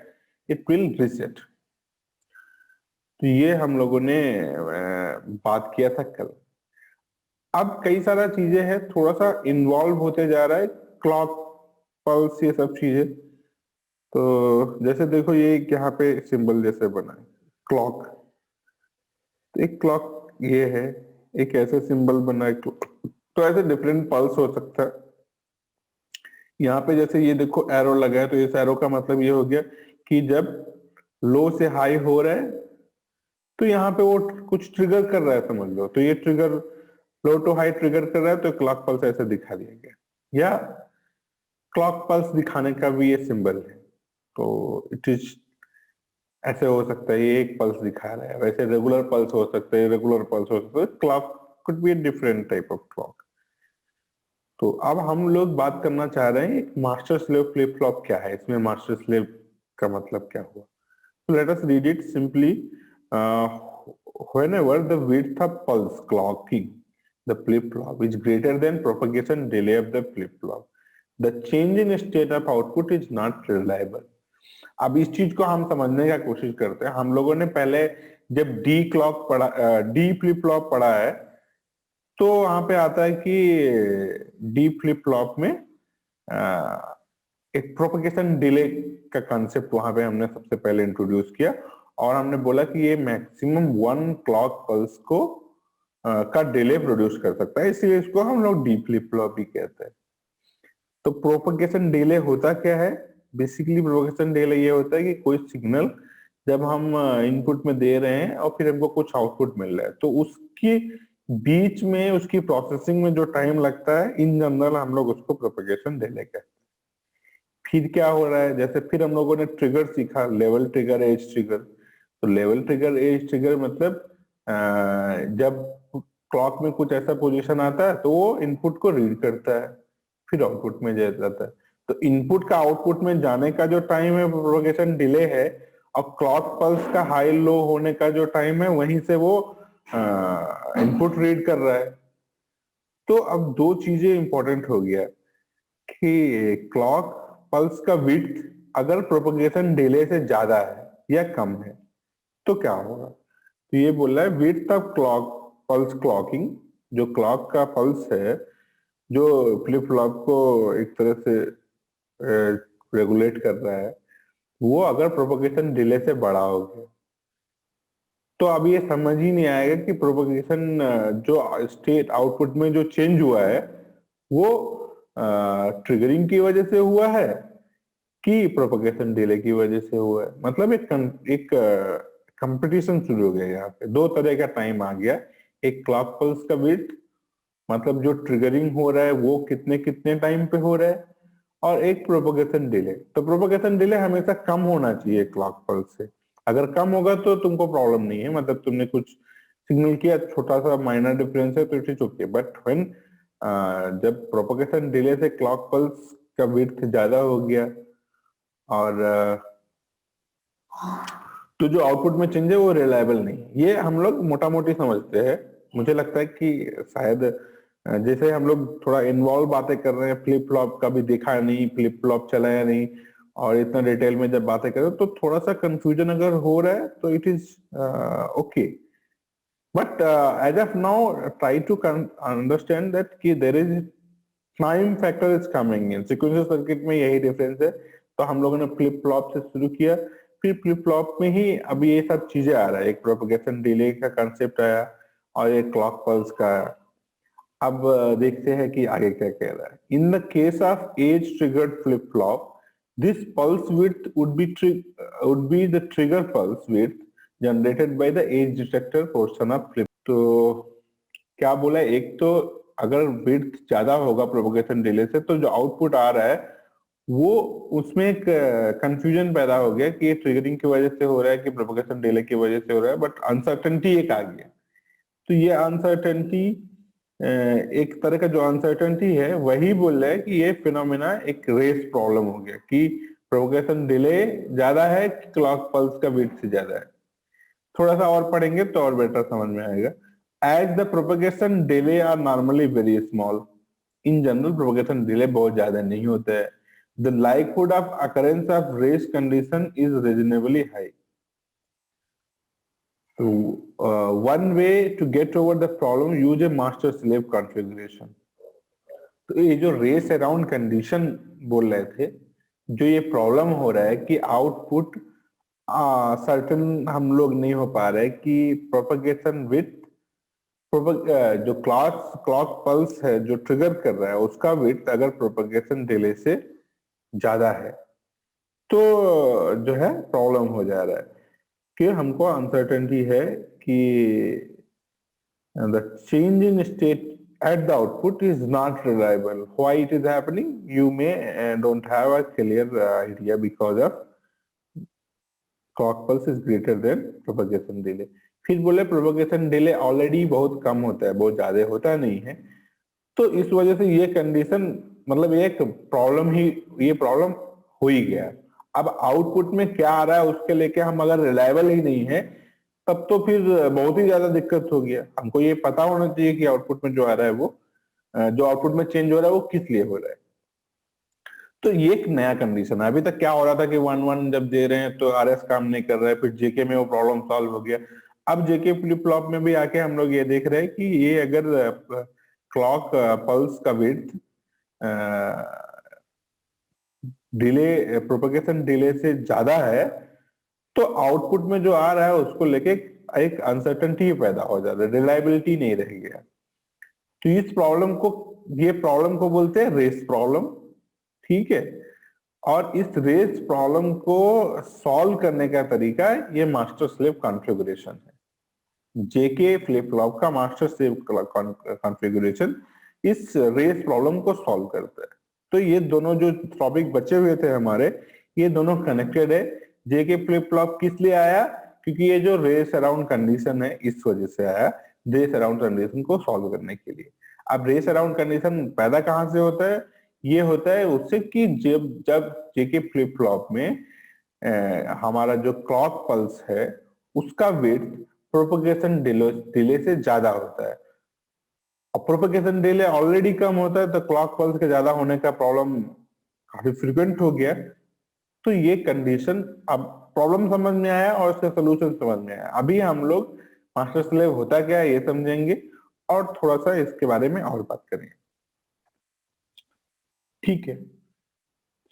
इट विल रीसेट. तो ये हम लोगों ने बात किया था कल. अब कई सारा चीजें हैं, थोड़ा सा इन्वॉल्व होते जा रहा है, क्लॉक पल्स ये सब चीजें. तो जैसे देखो ये यहाँ पे सिंबल जैसे बना है क्लॉक. तो एक क्लॉक ये है, एक ऐसे सिंबल बना है. तो ऐसे डिफरेंट पल्स हो सकता है. यहाँ पे जैसे ये देखो एरो लगा है, तो इस एरो का मतलब ये हो गया कि जब लो से हाई हो रहा है तो यहाँ पे वो कुछ ट्रिगर कर रहा है, समझ लो. तो ये trigger low to high trigger कर रहा है, तो क्लॉक पल्स ऐसे दिखा दिया गया. या क्लॉक पल्स दिखाने का भी ये सिंबल है. तो इट इज ऐसे हो सकता है, ये एक पल्स दिखा रहा है, वैसे रेगुलर पल्स हो सकता है, रेगुलर पल्स हो सकता है. Clock could be different type of clock. तो अब हम लोग बात करना चाह रहे हैं मास्टर स्लेव फ्लिप फ्लॉप क्या है, इसमें मास्टर स्लेव का मतलब क्या हुआ. So let us read it simply. Whenever the width of pulse clocking the flip-flop is greater than propagation delay of the flip-flop, the change in state of output is not reliable. अब इस चीज को हम समझने का कोशिश करते हैं. हम लोगों ने पहले जब डी क्लॉक पढ़ा, डी फ्लिप फ्लॉप पढ़ा है, तो वहां पे आता है कि डी फ्लिप फ्लॉप में एक प्रोपगेशन डिले का कंसेप्ट वहां पे हमने सबसे पहले इंट्रोड्यूस किया. और हमने बोला कि ये मैक्सिमम 1 क्लॉक पल्स को का डिले प्रोड्यूस कर सकता है, इसलिए इसको हम लोग डी फ्लिप फ्लॉप भी कहते हैं. तो प्रोपगेशन डिले होता क्या है, बेसिकली प्रोपगेशन डिले ये होता है कि कोई सिग्नल जब हम इनपुट में दे रहे हैं और फिर हमको कुछ आउटपुट मिल रहा है, तो उसकी बीच में उसकी प्रोसेसिंग में जो टाइम लगता है, इन जनरल हम लोग उसको प्रोपेगेशन डिले कहते हैं। फिर क्या हो रहा है, जैसे फिर हम लोगों ने ट्रिगर सीखा, लेवल ट्रिगर, एज ट्रिगर। तो लेवल ट्रिगर, एज ट्रिगर मतलब जब क्लॉक में कुछ ऐसा पोजीशन आता है तो वो इनपुट को रीड करता है, फिर आउटपुट में जाता है। तो इनपुट का आउटपुट में जाने का जो टाइम है प्रोपेगेशन डिले है, और क्लॉक पल्स का हाई लो होने का जो टाइम है, वहीं से वो इनपुट रीड कर रहा है। तो अब दो चीजें इंपॉर्टेंट हो गया कि क्लॉक पल्स का विड्थ अगर प्रोपगेशन डिले से ज्यादा है या कम है तो क्या होगा। तो ये बोल रहा है width of clock pulse clocking, जो क्लॉक का पल्स है जो फ्लिप फ्लॉप को एक तरह से रेगुलेट कर रहा है, वो अगर प्रोपगेशन डिले से बड़ा हो गया तो अब ये समझ ही नहीं आएगा कि प्रोपगेशन जो स्टेट आउटपुट में जो चेंज हुआ है वो ट्रिगरिंग की वजह से हुआ है कि प्रोपगेशन डिले की वजह से हुआ है। मतलब एक कंपटीशन शुरू हो गया, यहाँ पे दो तरह का टाइम आ गया। एक क्लॉक पल्स का वेट, मतलब जो ट्रिगरिंग हो रहा है वो कितने कितने टाइम पे हो रहा है, और एक प्रोपगेशन डिले। तो प्रोपगेशन डिले हमेशा कम होना चाहिए क्लॉक पल्स से। अगर कम होगा तो तुमको प्रॉब्लम नहीं है, मतलब तुमने कुछ सिग्नल किया, छोटा सा माइनर डिफरेंस है तो it is okay. But when जब प्रोपगेशन डिले से क्लॉक पल्स का विड्थ ज्यादा हो गया और तो जो आउटपुट में चेंज है वो रिलायबल नहीं, ये हम लोग मोटा मोटी समझते हैं। मुझे लगता है कि शायद जैसे हम लोग थोड़ा इन्वॉल्व बातें कर रहे हैं, फ्लिप फ्लॉप कभी देखा नहीं, फ्लिप फ्लॉप चलाया नहीं, और इतना डिटेल में जब बातें कर रहे हैं तो थोड़ा सा कंफ्यूजन अगर हो रहा है तो it is okay. But as of now try to understand that कि there is time factor is coming in sequential circuit में, यही डिफरेंस है। तो हम लोगों ने फ्लिप फ्लॉप से शुरू किया, फिर फ्लिप फ्लॉप में ही अभी ये सब चीजें आ रहा है, एक प्रोपगेशन डिले का कंसेप्ट आया और एक क्लॉक पल्स का आया। अब देखते हैं कि आगे क्या कह रहा है। In the case of as triggered flip flop, this pulse width would be the trigger pulse width generated by the age detector portion of flip। तो क्या बोला, एक तो अगर विड्थ ज्यादा होगा प्रोपगेशन डिले से तो जो आउटपुट आ रहा है वो, उसमें एक कंफ्यूजन पैदा हो गया कि ये ट्रिगरिंग की वजह से हो रहा है कि प्रोपगेशन डिले की वजह से हो रहा है, बट अनसर्टेनिटी एक आ गया। तो ये अनसर्टेनिटी, एक तरह का जो अनसर्टेनिटी है वही बोल रहा है कि ये फिनोमेना एक रेस प्रॉब्लम हो गया कि प्रोपगेशन डिले ज्यादा है कि क्लॉक पल्स का विड्थ से ज्यादा है। थोड़ा सा और पढ़ेंगे तो और बेटर समझ में आएगा। As the propagation delay are normally very small, in general propagation delay बहुत ज्यादा नहीं होते हैं। The likelihood of occurrence of race condition is reasonably high. One way to get over the problem, use a master slave configuration. तो ये जो race around condition बोल रहे थे, जो ये प्रॉब्लम हो रहा है कि आउटपुट सर्टन हम लोग नहीं हो पा रहे कि प्रोपगेशन विथ जो क्लॉक पल्स है जो ट्रिगर कर रहा है उसका विड्थ अगर प्रोपगेशन डिले से ज्यादा है तो जो है प्रॉब्लम हो जा रहा है कि हमको अनसर्टेनिटी है कि the change in state at the output is not reliable. Why it is happening? You may don't have a clear idea because of clock pulse is greater than propagation delay। फिर बोले propagation delay already बहुत कम होता है, बहुत ज्यादा होता नहीं है, तो इस वजह से ये कंडीशन, मतलब ये एक प्रॉब्लम ही, ये प्रॉब्लम हो ही गया। अब आउटपुट में क्या आ रहा है उसके लेके हम अगर रिलायबल ही नहीं है तब तो फिर बहुत ही ज्यादा दिक्कत हो गया। हमको ये पता होना चाहिए कि आउटपुट में जो आ रहा है वो, जो आउटपुट में चेंज हो रहा है वो किस लिए हो रहा है। तो ये एक नया कंडीशन है। अभी तक क्या हो रहा था कि 1-1 जब दे रहे हैं तो आरएस काम नहीं कर रहा है, फिर जेके में वो प्रॉब्लम सॉल्व हो गया। अब जेके फ्लिप फ्लॉप में भी आके हम लोग ये देख रहे हैं कि ये अगर क्लॉक पल्स का विड्थ डिले, प्रोपगेशन डिले से ज्यादा है तो आउटपुट में जो आ रहा है उसको लेके एक अनसर्टेनिटी पैदा हो जाता है, रिलायबिलिटी नहीं रह गया। तो इस प्रॉब्लम को, ये प्रॉब्लम को बोलते हैं रेस प्रॉब्लम, ठीक है। और इस रेस प्रॉब्लम को सॉल्व करने का तरीका ये मास्टर स्लेव कॉन्फ़िगरेशन है। जेके फ्लिप फ्लॉप का मास्टर स्लेव कॉन्फ़िगरेशन इस रेस प्रॉब्लम को सॉल्व करता है। तो ये दोनों जो टॉपिक बचे हुए थे हमारे, ये दोनों कनेक्टेड है। जेके फ्लिप फ्लॉप किस लिए आया? क्योंकि ये जो रेस अराउंड कंडीशन है इस वजह से आया, रेस अराउंड कंडीशन को सॉल्व करने के लिए। अब रेस अराउंड कंडीशन पैदा कहां से होता है? ये होता है उससे कि जब जब जेके फ्लिप फ्लॉप में हमारा जो क्लॉक पल्स है उसका वेट प्रोपगेशन डिले से ज्यादा होता है। अब प्रोपगेशन डिले ऑलरेडी कम होता है तो क्लॉक पल्स के ज्यादा होने का प्रॉब्लम काफी फ्रिक्वेंट हो गया। तो ये कंडीशन, अब प्रॉब्लम समझ में आया और इसका सोल्यूशन समझ में आया। अभी हम लोग मास्टर स्लेव होता क्या है ये समझेंगे और थोड़ा सा इसके बारे में और बात करेंगे। ठीक है,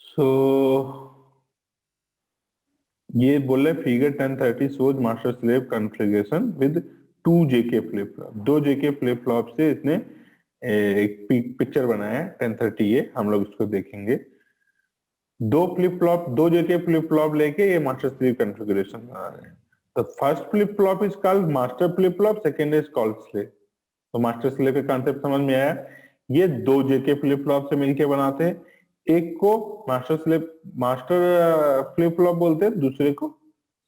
सो ये बोले figure 1030 shows master slave configuration with 2 JK flip flop. 2 JK flip flop से इसने एक पिक्चर बनाया है 1030, ये हम लोग इसको देखेंगे। दो जेके फ्लिप फ्लॉप लेके ये मास्टर स्लेव कॉन्फ़िगरेशन बना रहे हैं। The first flip flop is called master flip flop, second is called slave. तो मास्टर स्लेव का कॉन्सेप्ट समझ में आया। ये 2 जेके फ्लिप फ्लॉप से मिलके बनाते हैं। एक को मास्टर फ्लिप फ्लॉप बोलते हैं, दूसरे को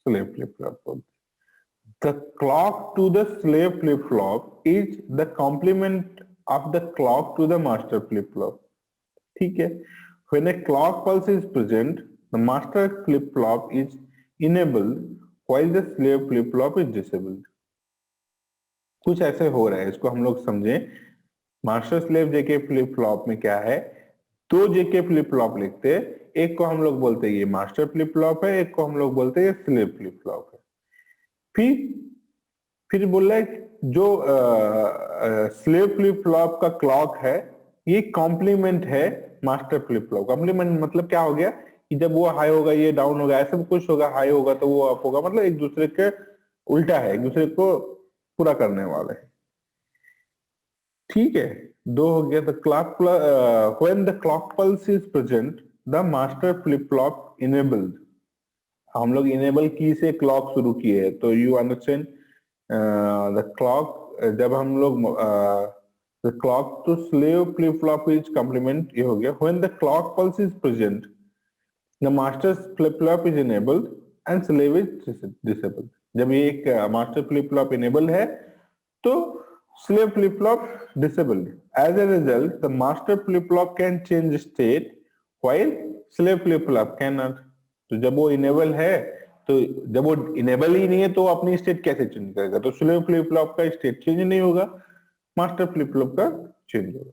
स्लेव फ्लिप फ्लॉप बोलते हैं। The clock to the slave flip flop is the complement of the clock to the master flip flop. ठीक है? When a clock pulse is present, the master flip flop is enabled while the slave flip flop is disabled. कुछ ऐसे हो रहा है, इसको हम लोग समझें। Master slave JK flip flop में क्या है? 2 जेके फ्लिप फ्लॉप लिखते हैं। एक को हम लोग बोलते हैं ये मास्टर फ्लिप फ्लॉप है, एक को हम लोग बोलते हैं ये स्लेव फ्लिप फ्लॉप है। फिर बोल रहा है जो स्लेव फ्लिप फ्लॉप का क्लॉक है ये कॉम्प्लीमेंट है मास्टर फ्लिप फ्लॉप। कॉम्प्लीमेंट मतलब क्या हो गया कि जब वो हाई होगा ये डाउन होगा, ऐसा कुछ होगा, हाई होगा तो वो अप होगा, मतलब एक दूसरे के उल्टा है, एक दूसरे को पूरा करने वाले हैं। ठीक है, 2 हो गया। The clock when the clock pulse is present the master flip flop enabled. हम लोग इनेबल की से क्लॉक शुरू किए, तो यू अंडरस्टैंड द क्लॉक, जब हम लोग the clock to slave flip flop is complement, ये हो गया। When the clock pulse is present the master flip flop is enabled and slave is disabled. जब ये एक मास्टर फ्लिप फ्लॉप इनेबल है तो slave flip flop disabled. As a result, the master flip flop can change state while slave flip flop cannot. तो जब वो enable है, तो जब वो इनेबल ही नहीं है तो अपनी स्टेट कैसे चेंज करेगा? तो स्लेव फ्लिप फ्लॉप का स्टेट चेंज नहीं होगा, मास्टर फ्लिप फ्लॉप का चेंज होगा।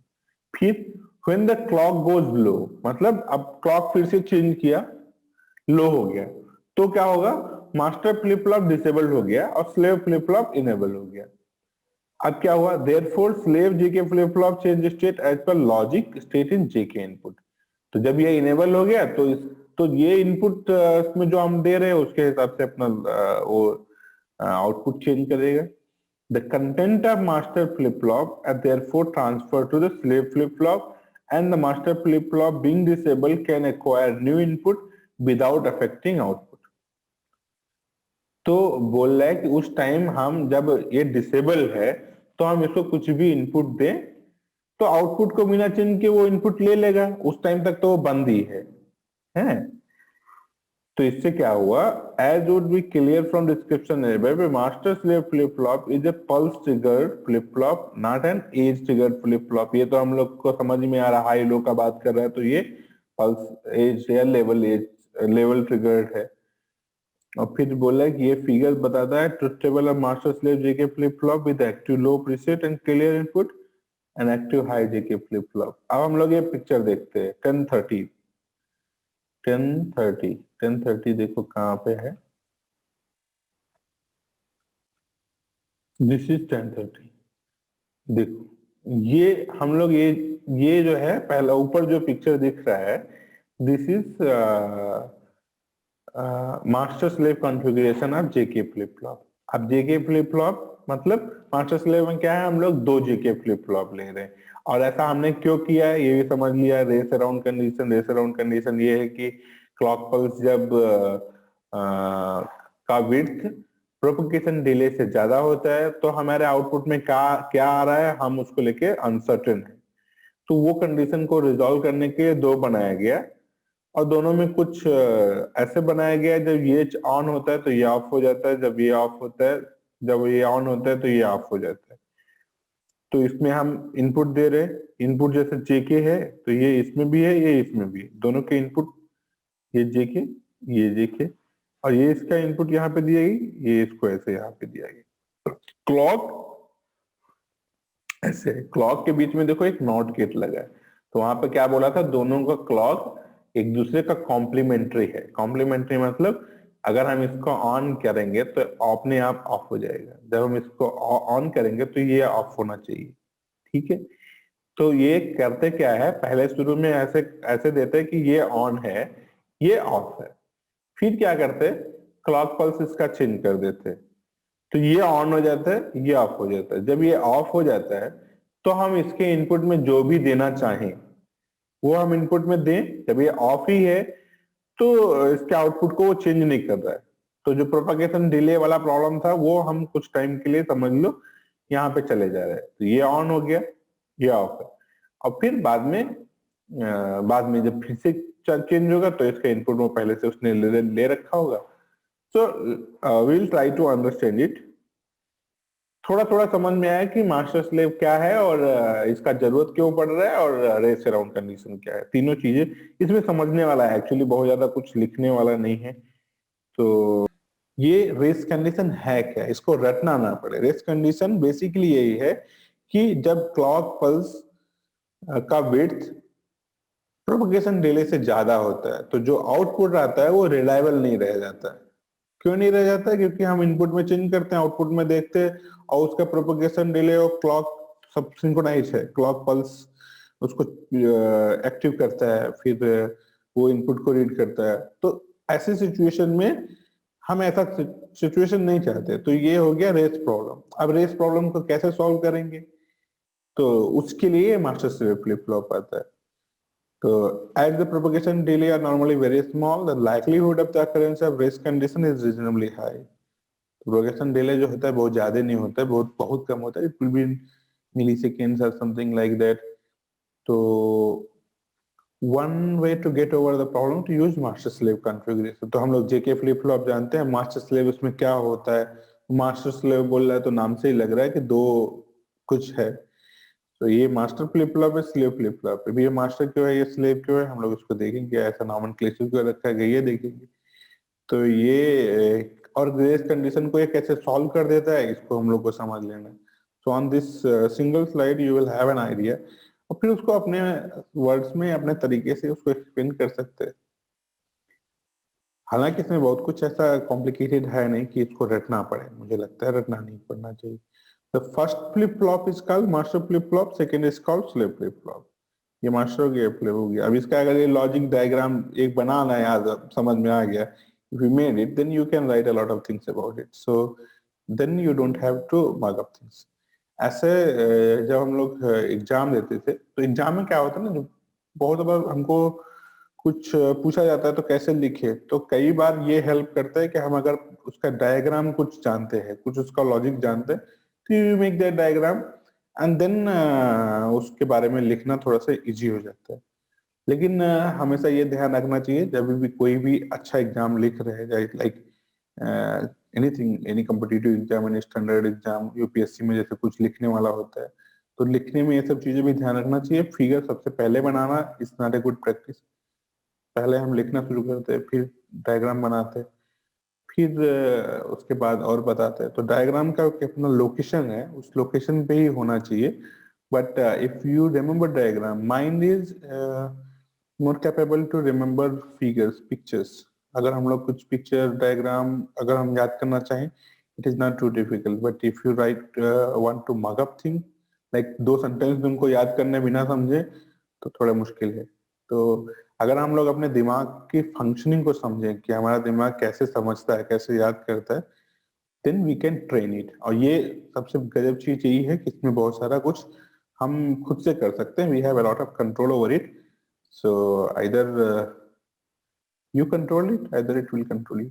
फिर when the clock goes low, मतलब अब क्लॉक फिर से चेंज किया, लो हो गया, तो क्या होगा? मास्टर फ्लिप फ्लॉप डिसेबल्ड हो गया और स्लेव फ्लिप फ्लॉप इनेबल हो गया। अब क्या हुआ? therefore slave JK flip flop change state as per logic state in JK input। तो जब ये इनेबल हो गया तो ये इनपुट में जो हम दे रहे हैं उसके हिसाब से अपना वो आउटपुट चेंज करेगा। The content of master flip flop are therefore transferred to the slave flip flop and the master flip flop being disabled can acquire new input without affecting output। तो बोल रहा है कि उस टाइम हम जब ये डिसेबल है तो हम इसको कुछ भी इनपुट दें तो आउटपुट को बिना चेंज के वो इनपुट ले लेगा, उस टाइम तक तो वो बंद ही है। तो इससे क्या हुआ? As would be clear from description above, master slave flip flop is a pulse triggered flip flop not an edge triggered flip flop. ये तो हम लोग को समझ में आ रहा, हाई लो का बात कर रहा है, तो ये पल्स एज या लेवल ट्रिगर्ड है। और फिर बोला कि ये फिगर बताता है truth table of master slave JK flip flop with active low preset and clear input and active high JK flip flop. अब हम लोग ये पिक्चर देखते हैं 1030 देखो कहाँ पे है। This is 1030। देखो ये हम लोग ये जो है पहला ऊपर जो पिक्चर दिख रहा है, this is master slave configuration of JK flip flop. अब जेके फ्लिप फ्लॉप मतलब मास्टर स्लेव में क्या है, हम लोग 2 जेके फ्लिप फ्लॉप ले रहे हैं। और ऐसा हमने क्यों किया है ये भी समझ लिया। रेस अराउंड कंडीशन ये है कि क्लॉक पल्स जब का विड्थ प्रोपगेशन डिले से ज्यादा होता है तो हमारे आउटपुट में क्या क्या आ रहा है, हम उसको लेके अनसर्टेन है। तो वो कंडीशन को रिजॉल्व करने के लिए दो बनाया गया, और दोनों में कुछ ऐसे बनाया गया है, जब ये ऑन होता है तो ये ऑफ हो जाता है, जब ये ऑफ होता है, जब ये ऑन होता है तो ये ऑफ हो जाता है। तो इसमें हम इनपुट दे रहे हैं, इनपुट जैसे जेके है तो ये इसमें भी है, ये इसमें भी है, दोनों के इनपुट, ये जेके, ये जेके, और ये इसका इनपुट यहाँ पे दिया गई, ये इसको ऐसे यहाँ पे दिया गया। क्लॉक ऐसे, क्लॉक के बीच में देखो एक नॉट गेट लगा है, तो वहां पे क्या बोला था, दोनों का क्लॉक एक दूसरे का कॉम्प्लीमेंट्री है। कॉम्प्लीमेंट्री मतलब अगर हम इसको ऑन करेंगे तो अपने आप ऑफ हो जाएगा, जब हम इसको ऑन करेंगे तो ये ऑफ होना चाहिए। ठीक है, तो ये करते क्या है, पहले शुरू में ऐसे ऐसे देते हैं कि ये ऑन है, ये ऑफ है, फिर क्या करते, क्लॉक पल्स इसका चेंज कर देते, तो ये ऑन हो जाता है, ये ऑफ हो जाता है। जब ये ऑफ हो जाता है तो हम इसके इनपुट में जो भी देना चाहें वो हम इनपुट में दें। जब ये ऑफ ही है तो इसके आउटपुट को वो चेंज नहीं कर रहा है, तो जो प्रोपगेशन डिले वाला प्रॉब्लम था वो हम कुछ टाइम के लिए समझ लो यहाँ पे चले जा रहे हैं। तो ये ऑन हो गया, ये ऑफ है, और फिर बाद में जब फिर से चेंज होगा तो इसका इनपुट वो पहले से उसने ले रखा होगा। So will try to understand it. थोड़ा थोड़ा समझ में आया कि मास्टर स्लेव क्या है और इसका जरूरत क्यों पड़ रहा है, और रेस अराउंड कंडीशन क्या है। तीनों चीजें इसमें समझने वाला है, एक्चुअली बहुत ज्यादा कुछ लिखने वाला नहीं है। तो ये रेस कंडीशन है क्या, इसको रटना ना पड़े। रेस कंडीशन बेसिकली यही है कि जब क्लॉक पल्स का विड्थ प्रोपगेशन डिले से ज्यादा होता है तो जो आउटपुट आता है वो रिलायबल नहीं रह जाता है। क्यों नहीं रह जाता है, क्योंकि हम इनपुट में चेंज करते हैं, आउटपुट में देखते हैं, और उसका प्रोपगेशन डिले और क्लॉक सब सिंक्रोनाइज है। क्लॉक पल्स उसको एक्टिव करता है, फिर वो इनपुट को रीड करता है। तो ऐसी सिचुएशन में हम ऐसा सिचुएशन नहीं चाहते। तो ये हो गया रेस प्रॉब्लम। अब रेस प्रॉब्लम को कैसे सॉल्व करेंगे, तो उसके लिए मास्टर स्लेव फ्लिप फ्लॉप आता है। So as the propagation delay are normally very small, the likelihood of the occurrence of race condition is reasonably high. Propagation delay जो होता है बहुत ज्यादा नहीं होता है, बहुत बहुत कम होता है, it will be in milliseconds or something like that. तो one way to get over the problem to use master slave configuration. तो हम लोग जेके फ्लिप फ्लॉप जानते हैं, मास्टर स्लेव उसमें क्या होता है। मास्टर स्लेव बोल रहा है तो नाम से ही लग रहा है कि दो कुछ है। तो ये मास्टर फ्लिप फ्लॉप है, स्लेव फ्लिप फ्लॉप है। ये मास्टर क्यों है, ये स्लेव क्यों है, हम लोग इसको देखेंगे, ऐसा नॉमेनक्लेचर क्यों रखा गया ये देखेंगे। तो ये और ग्रेस कंडीशन को ये कैसे सॉल्व कर देता है, इसको हम लोग को समझ लेना है। So on this single slide you will have an idea, और फिर उसको अपने वर्ड्स में अपने तरीके से उसको एक्सप्लेन कर सकते हैं। हालांकि इसमें बहुत कुछ ऐसा कॉम्प्लिकेटेड है नहीं कि इसको रटना पड़े, मुझे लगता है रटना नहीं पड़ना चाहिए। The first flip flop is called master flip flop, second is called slave flip flop. ये मास्टर हो गया, फ्लिप हो गया। अब इसका अगर ये लॉजिक डायग्राम एक बनाना है, याद समझ में आ गया, if you made it then you can write a lot of things about it, so then you don't have to mug up things। ऐसे जब हम लोग एग्जाम देते थे तो एग्जाम में क्या होता है ना, जो बहुत बार हमको कुछ पूछा जाता है तो कैसे लिखे, तो कई बार ये हेल्प करता है कि हम अगर उसका डायग्राम कुछ जानते हैं, कुछ उसका लॉजिक जानते हैं, तो you make that diagram and then उसके बारे में लिखना थोड़ा सा इजी हो जाता है। लेकिन हमेशा ये ध्यान रखना चाहिए जब भी कोई भी अच्छा एग्जाम लिख रहे हैं, like anything, any competitive exam, any standard exam, UPSC में जैसे कुछ लिखने वाला होता है, तो लिखने में ये सब चीजें भी ध्यान रखना चाहिए। फिगर सबसे पहले बनाना is not a good practice. पहले हम लिखना शुरू करते हैं, फिर डायग्राम बनाते हैं, फिर उसके बाद और बताते हैं। तो डायग्राम का अपना लोकेशन है, उस लोकेशन पे ही होना चाहिए। But if you remember diagram, mind is more capable to remember figures, pictures. अगर हम लोग कुछ पिक्चर डायग्राम अगर हम याद करना चाहें, it is not too difficult. But if you write want to mug up thing, like दो सेंटेंस उनको याद करने बिना समझे, तो थोड़ा मुश्किल है। तो अगर हम लोग अपने दिमाग की फंक्शनिंग को समझें कि हमारा दिमाग कैसे समझता है, कैसे याद करता है, then we can train it. और ये सबसे गजब चीज यही है कि इसमें बहुत सारा कुछ हम खुद से कर सकते हैं। We have a lot of control over it. So either you control it, either it will control you.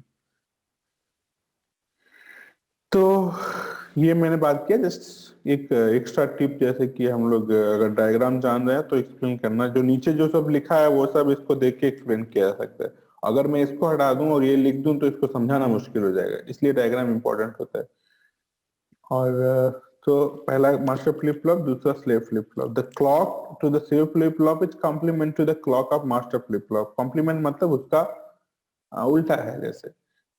तो ये मैंने बात किया जस्ट एक एक्स्ट्रा टिप, जैसे कि हम लोग अगर डायग्राम जान रहे हैं तो एक्सप्लेन करना, जो नीचे जो सब लिखा है वो सब इसको देख के एक्सप्लेन किया जा सकता है। अगर मैं इसको हटा दूं और ये लिख दूं तो इसको समझाना मुश्किल हो जाएगा, इसलिए डायग्राम इंपॉर्टेंट होता है। और तो पहला मास्टर फ्लिप फ्लॉप, दूसरा slave flip flop. The clock to the slave flip flop is complement to the clock of master flip flop. Complement मतलब उसका उल्टा है। जैसे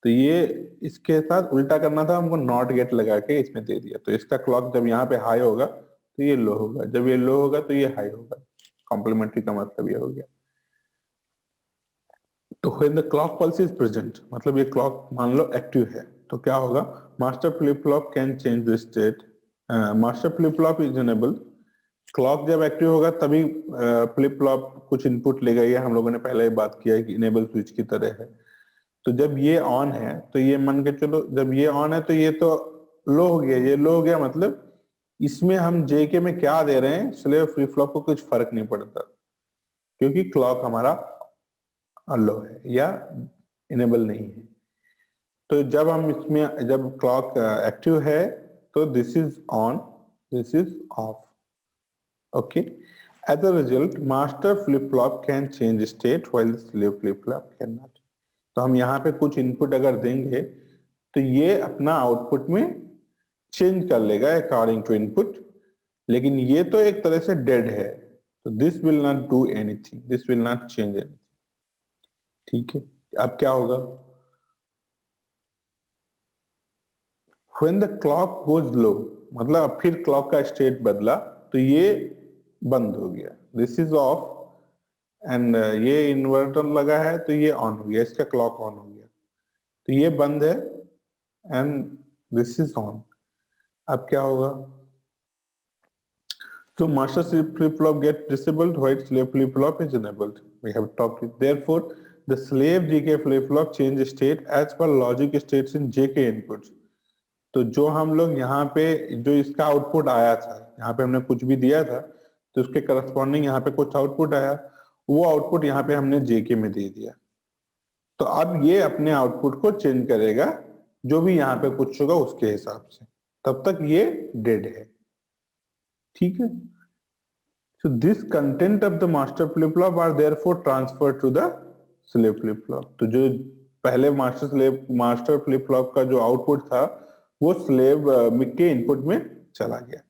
तो ये इसके साथ उल्टा करना था हमको, नॉट गेट लगा के इसमें दे दिया। तो इसका क्लॉक जब यहाँ पे हाई होगा तो ये लो होगा, जब ये लो होगा तो ये हाई होगा। कॉम्प्लीमेंट्री का मतलब ये हो गया। तो when the clock pulse is present, मतलब ये क्लॉक मान लो एक्टिव है, तो क्या होगा, master flip flop can change the state. Master flip flop is enable. Clock जब एक्टिव होगा तभी फ्लिप फ्लॉप कुछ इनपुट लेगा। ये हम लोगों ने पहले ही बात किया है कि इनेबल स्विच की तरह है। तो जब ये ऑन है तो ये मान के चलो, जब ये ऑन है तो ये तो लो हो गया, ये लो हो गया, मतलब इसमें हम जेके में क्या दे रहे हैं, स्लेव फ्लिप फ्लॉप को कुछ फर्क नहीं पड़ता, क्योंकि क्लॉक हमारा लो है या इनेबल नहीं है। तो जब हम इसमें, जब क्लॉक एक्टिव है तो this is on, this is off. Okay, as a result master flip flop can change state while the slave flip flop can not. तो हम यहाँ पे कुछ इनपुट अगर देंगे तो ये अपना आउटपुट में चेंज कर लेगा अकॉर्डिंग टू इनपुट, लेकिन ये तो एक तरह से डेड है। तो this will not do anything, this will not change anything. ठीक है, अब क्या होगा, व्हेन द क्लॉक गोज लो, मतलब अब फिर क्लॉक का स्टेट बदला तो ये बंद हो गया, दिस इज ऑफ। एंड ये इन्वर्टर लगा है तो ये ऑन हो गया, इसका क्लॉक ऑन हो गया। तो ये बंद है एंड दिस इज ऑन। अब क्या होगा, so master flip flop get disabled while slave flip flop is enabled. We have talked it. Therefore, the slave GK flip flop change state as per logic states in JK inputs. तो जो हम लोग यहाँ पे जो इसका output आया था, यहाँ पे हमने कुछ भी दिया था तो उसके करस्पॉन्डिंग यहाँ पे कुछ आउटपुट आया, वो आउटपुट यहाँ पे हमने जेके में दे दिया। तो अब ये अपने आउटपुट को चेंज करेगा, जो भी यहाँ पे कुछ होगा उसके हिसाब से, तब तक ये डेड है। ठीक है, so this content of the master flip flop are therefore transferred to the slave flip flop. तो जो पहले मास्टर फ्लिप फ्लॉप का जो आउटपुट था वो स्लेव के इनपुट में चला गया।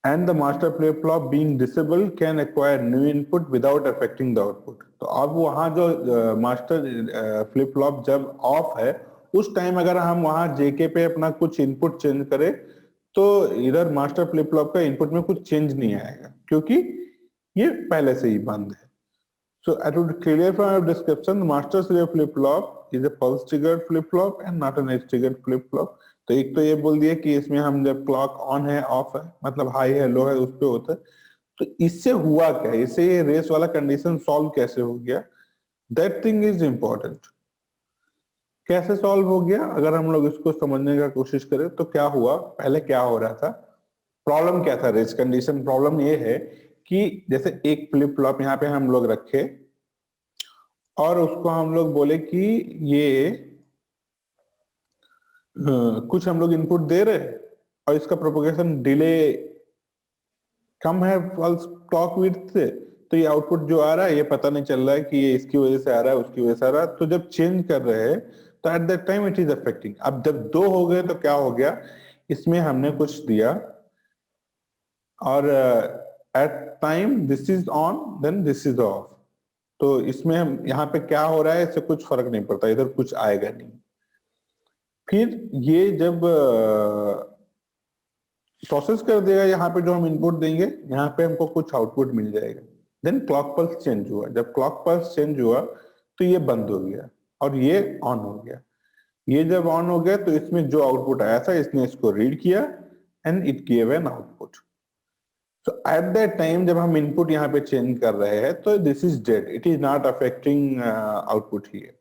And the master flip flop being disabled can acquire new input without affecting the output. तो अब वहां जो मास्टर फ्लिप फ्लॉप जब ऑफ है उस टाइम अगर हम वहां जेके पे अपना कुछ इनपुट चेंज करें तो इधर मास्टर फ्लिप फ्लॉप का इनपुट में कुछ चेंज नहीं आएगा, क्योंकि ये पहले से ही बंद है। So I would clear from our description, the master slave flip flop is a pulse triggered flip flop and not an edge triggered flip flop. तो एक तो ये बोल दिया कि इसमें हम जब क्लॉक ऑन है ऑफ है मतलब हाई है लो है उस पे होता है। तो इससे हुआ क्या, इससे ये रेस वाला कंडीशन सॉल्व कैसे हो गया, दैट थिंग इज इंपॉर्टेंट। कैसे सॉल्व हो गया, अगर हम लोग इसको समझने का कोशिश करें तो क्या हुआ, पहले क्या हो रहा था, प्रॉब्लम क्या था रेस कंडीशन। प्रॉब्लम ये है कि जैसे एक फ्लिप फ्लॉप यहाँ पे हम लोग रखे और उसको हम लोग बोले कि ये कुछ हम लोग इनपुट दे रहे हैं और इसका प्रोपोगेशन डिले कम है पल्स क्लॉक विड्थ से, तो ये आउटपुट जो आ रहा है ये पता नहीं चल रहा है कि ये इसकी वजह से आ रहा है उसकी वजह से आ रहा है। तो जब चेंज कर रहे हैं तो at that time it is affecting. अब जब दो हो गए तो क्या हो गया, इसमें हमने कुछ दिया और at time this is on then this is off. तो इसमें हम यहाँ पे क्या हो रहा है इससे कुछ फर्क नहीं पड़ता, इधर कुछ आएगा नहीं। फिर ये जब प्रोसेस कर देगा, यहाँ पे जो हम इनपुट देंगे यहाँ पे हमको कुछ आउटपुट मिल जाएगा। देन क्लॉक पल्स चेंज हुआ, जब क्लॉक पल्स चेंज हुआ तो ये बंद हो गया और ये ऑन हो गया। ये जब ऑन हो गया तो इसमें जो आउटपुट आया था इसने इसको रीड किया and it give an output. So at that time जब हम इनपुट यहाँ पे चेंज कर रहे हैं तो this is dead, it is not affecting output here.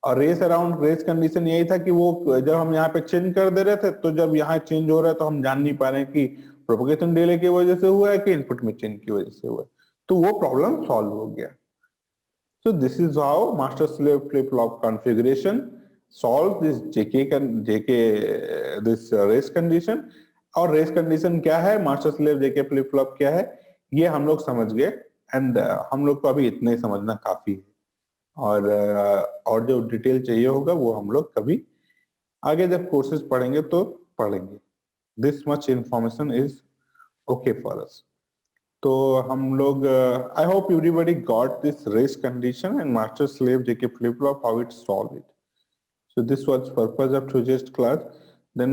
और रेस अराउंड रेस कंडीशन यही था कि वो जब हम यहाँ पे चेंज कर दे रहे थे तो जब यहाँ चेंज हो रहा है तो हम जान नहीं पा रहे हैं कि प्रोपोगेशन डिले की वजह से हुआ है कि इनपुट में चेंज की वजह से हुआ है। तो वो प्रॉब्लम सॉल्व हो गया। So this is how master slave flip flop configuration solve this this race condition, और रेस कंडीशन क्या है, master slave JK flip flop क्या है, ये हम लोग समझ गए। एंड हम लोग को अभी इतना ही समझना काफी है, और जो डिटेल चाहिए होगा वो हम लोग कभी आगे जब कोर्सेज पढ़ेंगे तो पढ़ेंगे। This much information is okay for us. तो हम लोग I hope everybody got this race condition and master slave JK flip flop, how it solve it. So this was purpose of today's class. Then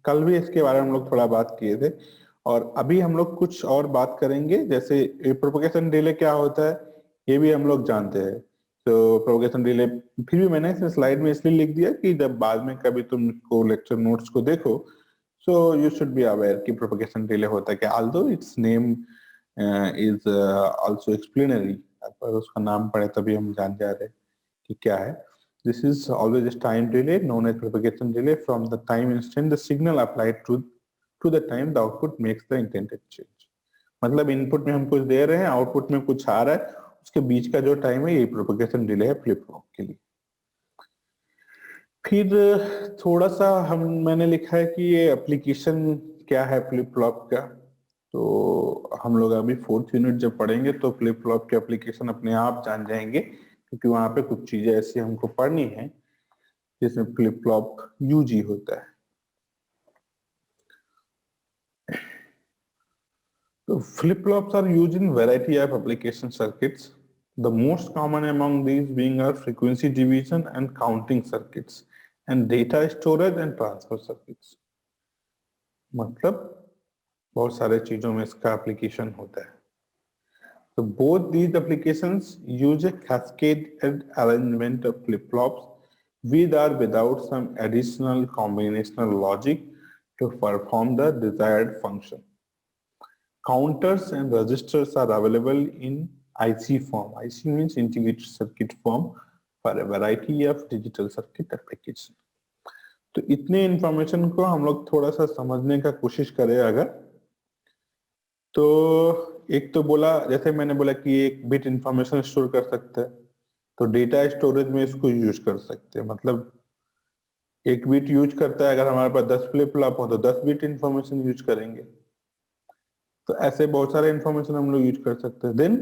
कल भी इसके बारे में हम लोग थोड़ा बात किए थे, और अभी हम लोग कुछ और बात करेंगे, जैसे प्रोपगेशन डिले क्या होता है ये भी हम लोग जानते हैं। तो प्रोपगेशन डिले फिर भी मैंने इस स्लाइड में इसलिए लिख दिया कि जब बाद में कभी तुमको लेक्चर नोट्स को देखो, so you should be aware कि प्रोपगेशन डिले होता है क्या, although its name is also explanatory, पर उसका नाम पढ़े तभी हम जान जा रहे कि क्या है। This is always a time delay known as propagation delay from the time instant the signal applied to the time the output makes the intended change। मतलब इनपुट में हम कुछ दे रहे हैं, आउटपुट में कुछ आ रहा है, उसके बीच का जो टाइम है ये प्रोपगेशन डिले है फ्लिप फ्लॉप के लिए। फिर थोड़ा सा मैंने लिखा है कि ये एप्लीकेशन क्या है फ्लिप फ्लॉप का। तो हम लोग अभी 4th यूनिट जब पढ़ेंगे तो फ्लिप फ्लॉप के एप्लीकेशन अपने आप जान जाएंगे, क्योंकि वहां पे कुछ चीजें ऐसी हमको पढ़नी है जिसमें फ्लिप फ्लॉप यूज ही होता है। तो flip flops are used in variety of application circuits, the most common among these being are frequency division and counting circuits and data storage and transfer circuits. मतलब बहुत सारे चीजों में इसका एप्लीकेशन होता है। So both these applications use a cascaded arrangement of flip-flops with or without some additional combinational logic to perform the desired function. Counters and registers are available in IC form. IC means integrated circuit form for a variety of digital circuit application. तो इतने information को हम लोग थोड़ा सा समझने का कोशिश करें अगर, तो एक तो बोला, जैसे मैंने बोला कि एक बिट इंफॉर्मेशन स्टोर कर सकते हैं, तो डेटा स्टोरेज में इसको यूज कर सकते हैं। मतलब एक बिट यूज करता है, अगर हमारे पास 10 फ्लिप फ्लॉप हो तो 10 बिट इंफॉर्मेशन यूज करेंगे। तो ऐसे बहुत सारे इंफॉर्मेशन हम लोग यूज कर सकते हैं। Then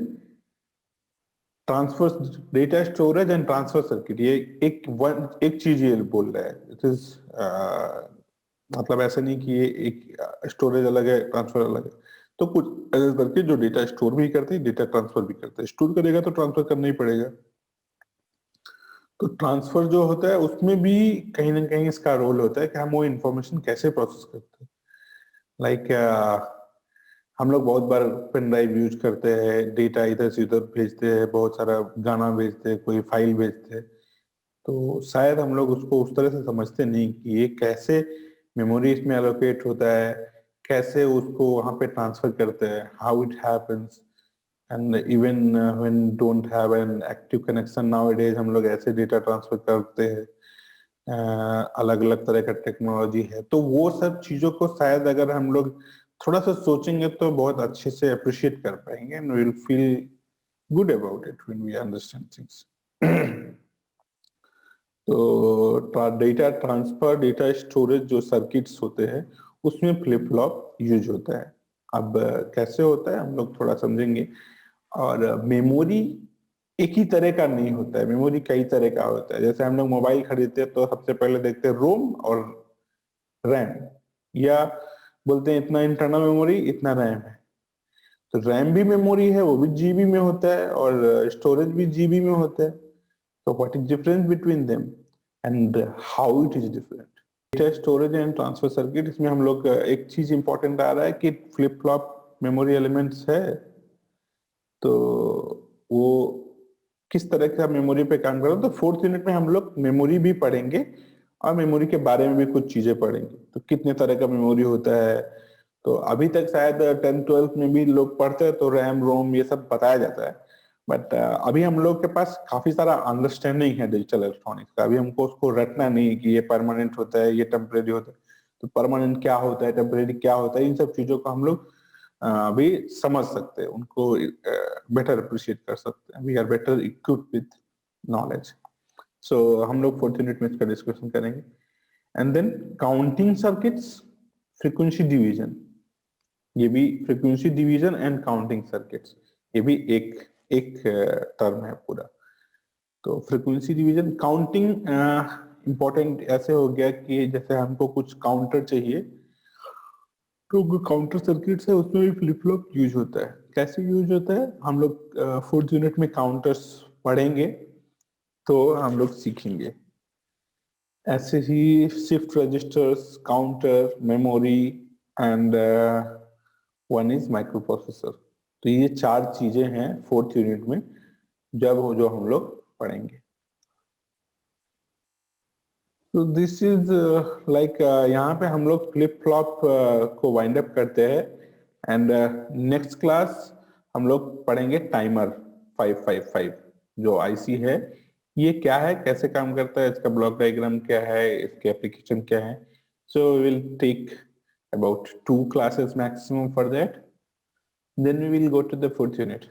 transfer, data storage and transfer circuit, ये एक चीज ये बोल रहा है। इट इज मतलब ऐसे नहीं कि ये एक स्टोरेज अलग है ट्रांसफर अलग है। तो कुछ ऐसे करके जो डेटा स्टोर भी करते हैं डेटा ट्रांसफर भी करते हैं। स्टोर करेगा तो ट्रांसफर करना ही पड़ेगा। तो ट्रांसफर जो होता है उसमें भी कहीं ना कहीं इसका रोल होता है कि हम वो इंफॉर्मेशन कैसे प्रोसेस करते हैं। लाइक हम लोग बहुत बार पेन ड्राइव यूज करते हैं, डेटा इधर से उधर भेजते हैं, बहुत सारा गाना भेजते हैं, कोई फाइल भेजते हैं। तो शायद हम लोग उसको उस तरह से समझते नहीं कि ये कैसे मेमोरी इसमें एलोकेट होता है, कैसे उसको वहां पे ट्रांसफर करते हैं, how it happens. And even when don't have an active connection nowadays हम लोग ऐसे डेटा ट्रांसफर करते हैं। अलग अलग तरह का टेक्नोलॉजी है, तो वो सब चीजों को शायद अगर हम लोग थोड़ा सा सोचेंगे तो बहुत अच्छे से अप्रिशिएट कर पाएंगे and we will feel good about it when we understand things. तो डेटा ट्रांसफर, डेटा स्टोरेज जो सर्किट्स होते हैं उसमें फ्लिप फ्लॉप यूज होता है। अब कैसे होता है हम लोग थोड़ा समझेंगे। और मेमोरी एक ही तरह का नहीं होता है, मेमोरी कई तरह का होता है। जैसे हम लोग मोबाइल खरीदते हैं तो सबसे पहले देखते हैं रोम और रैम, या बोलते हैं इतना इंटरनल मेमोरी इतना रैम है। तो रैम भी मेमोरी है, वो भी जीबी में होता है, और स्टोरेज भी जीबी में होता है। तो what is difference between them and how it is different. Data storage and transfer circuit, इसमें हम लोग एक चीज इंपॉर्टेंट आ रहा है कि फ्लिप फ्लॉप मेमोरी एलिमेंट्स है, तो वो किस तरह का मेमोरी पे काम कर रहा है। तो 4th यूनिट में हम लोग मेमोरी भी पढ़ेंगे और मेमोरी के बारे में भी कुछ चीजें पढ़ेंगे। तो कितने तरह का मेमोरी होता है, तो अभी तक शायद 10th 12th में भी लोग पढ़ते हैं तो रैम रोम ये सब बताया जाता है। बट अभी हम लोग के पास काफी सारा अंडरस्टैंडिंग है डिजिटल इलेक्ट्रॉनिक्स का। अभी हमको उसको रटना नहीं कि ये परमानेंट होता है ये टेम्परेरी होता है। तो परमानेंट क्या होता है, टेम्परेरी क्या होता है, इन सब चीजों को हम लोग अभी समझ सकते हैं, उनको बेटर अप्रिशिएट कर सकते हैं। We are better equipped with knowledge. So हम लोग 4th यूनिट में इसका डिस्कशन करेंगे। And then counting circuits, frequency division, ये भी frequency division and counting circuits, ये भी एक एक टर्म है पूरा। तो फ्रीक्वेंसी डिवीजन, काउंटिंग इंपॉर्टेंट ऐसे हो गया कि जैसे हमको कुछ काउंटर चाहिए तो काउंटर सर्किट्स है उसमें भी फ्लिप फ्लॉप यूज होता है। कैसे यूज होता है हम लोग 4th यूनिट में काउंटर्स पढ़ेंगे तो हम लोग सीखेंगे। ऐसे ही shift registers, counter, memory and one is microprocessor. तो ये 4 चीजें हैं 4th यूनिट में जो हम लोग पढ़ेंगे। तो दिस इज लाइक यहाँ पे हम लोग फ्लिप फ्लॉप को वाइंड अप करते हैं। एंड नेक्स्ट क्लास हम लोग पढ़ेंगे टाइमर 555 जो आईसी है, ये क्या है, कैसे काम करता है, इसका ब्लॉक डायग्राम क्या है, इसके एप्लीकेशन क्या है। So will take about 2 classes maximum for that, then we will go to the 4th unit.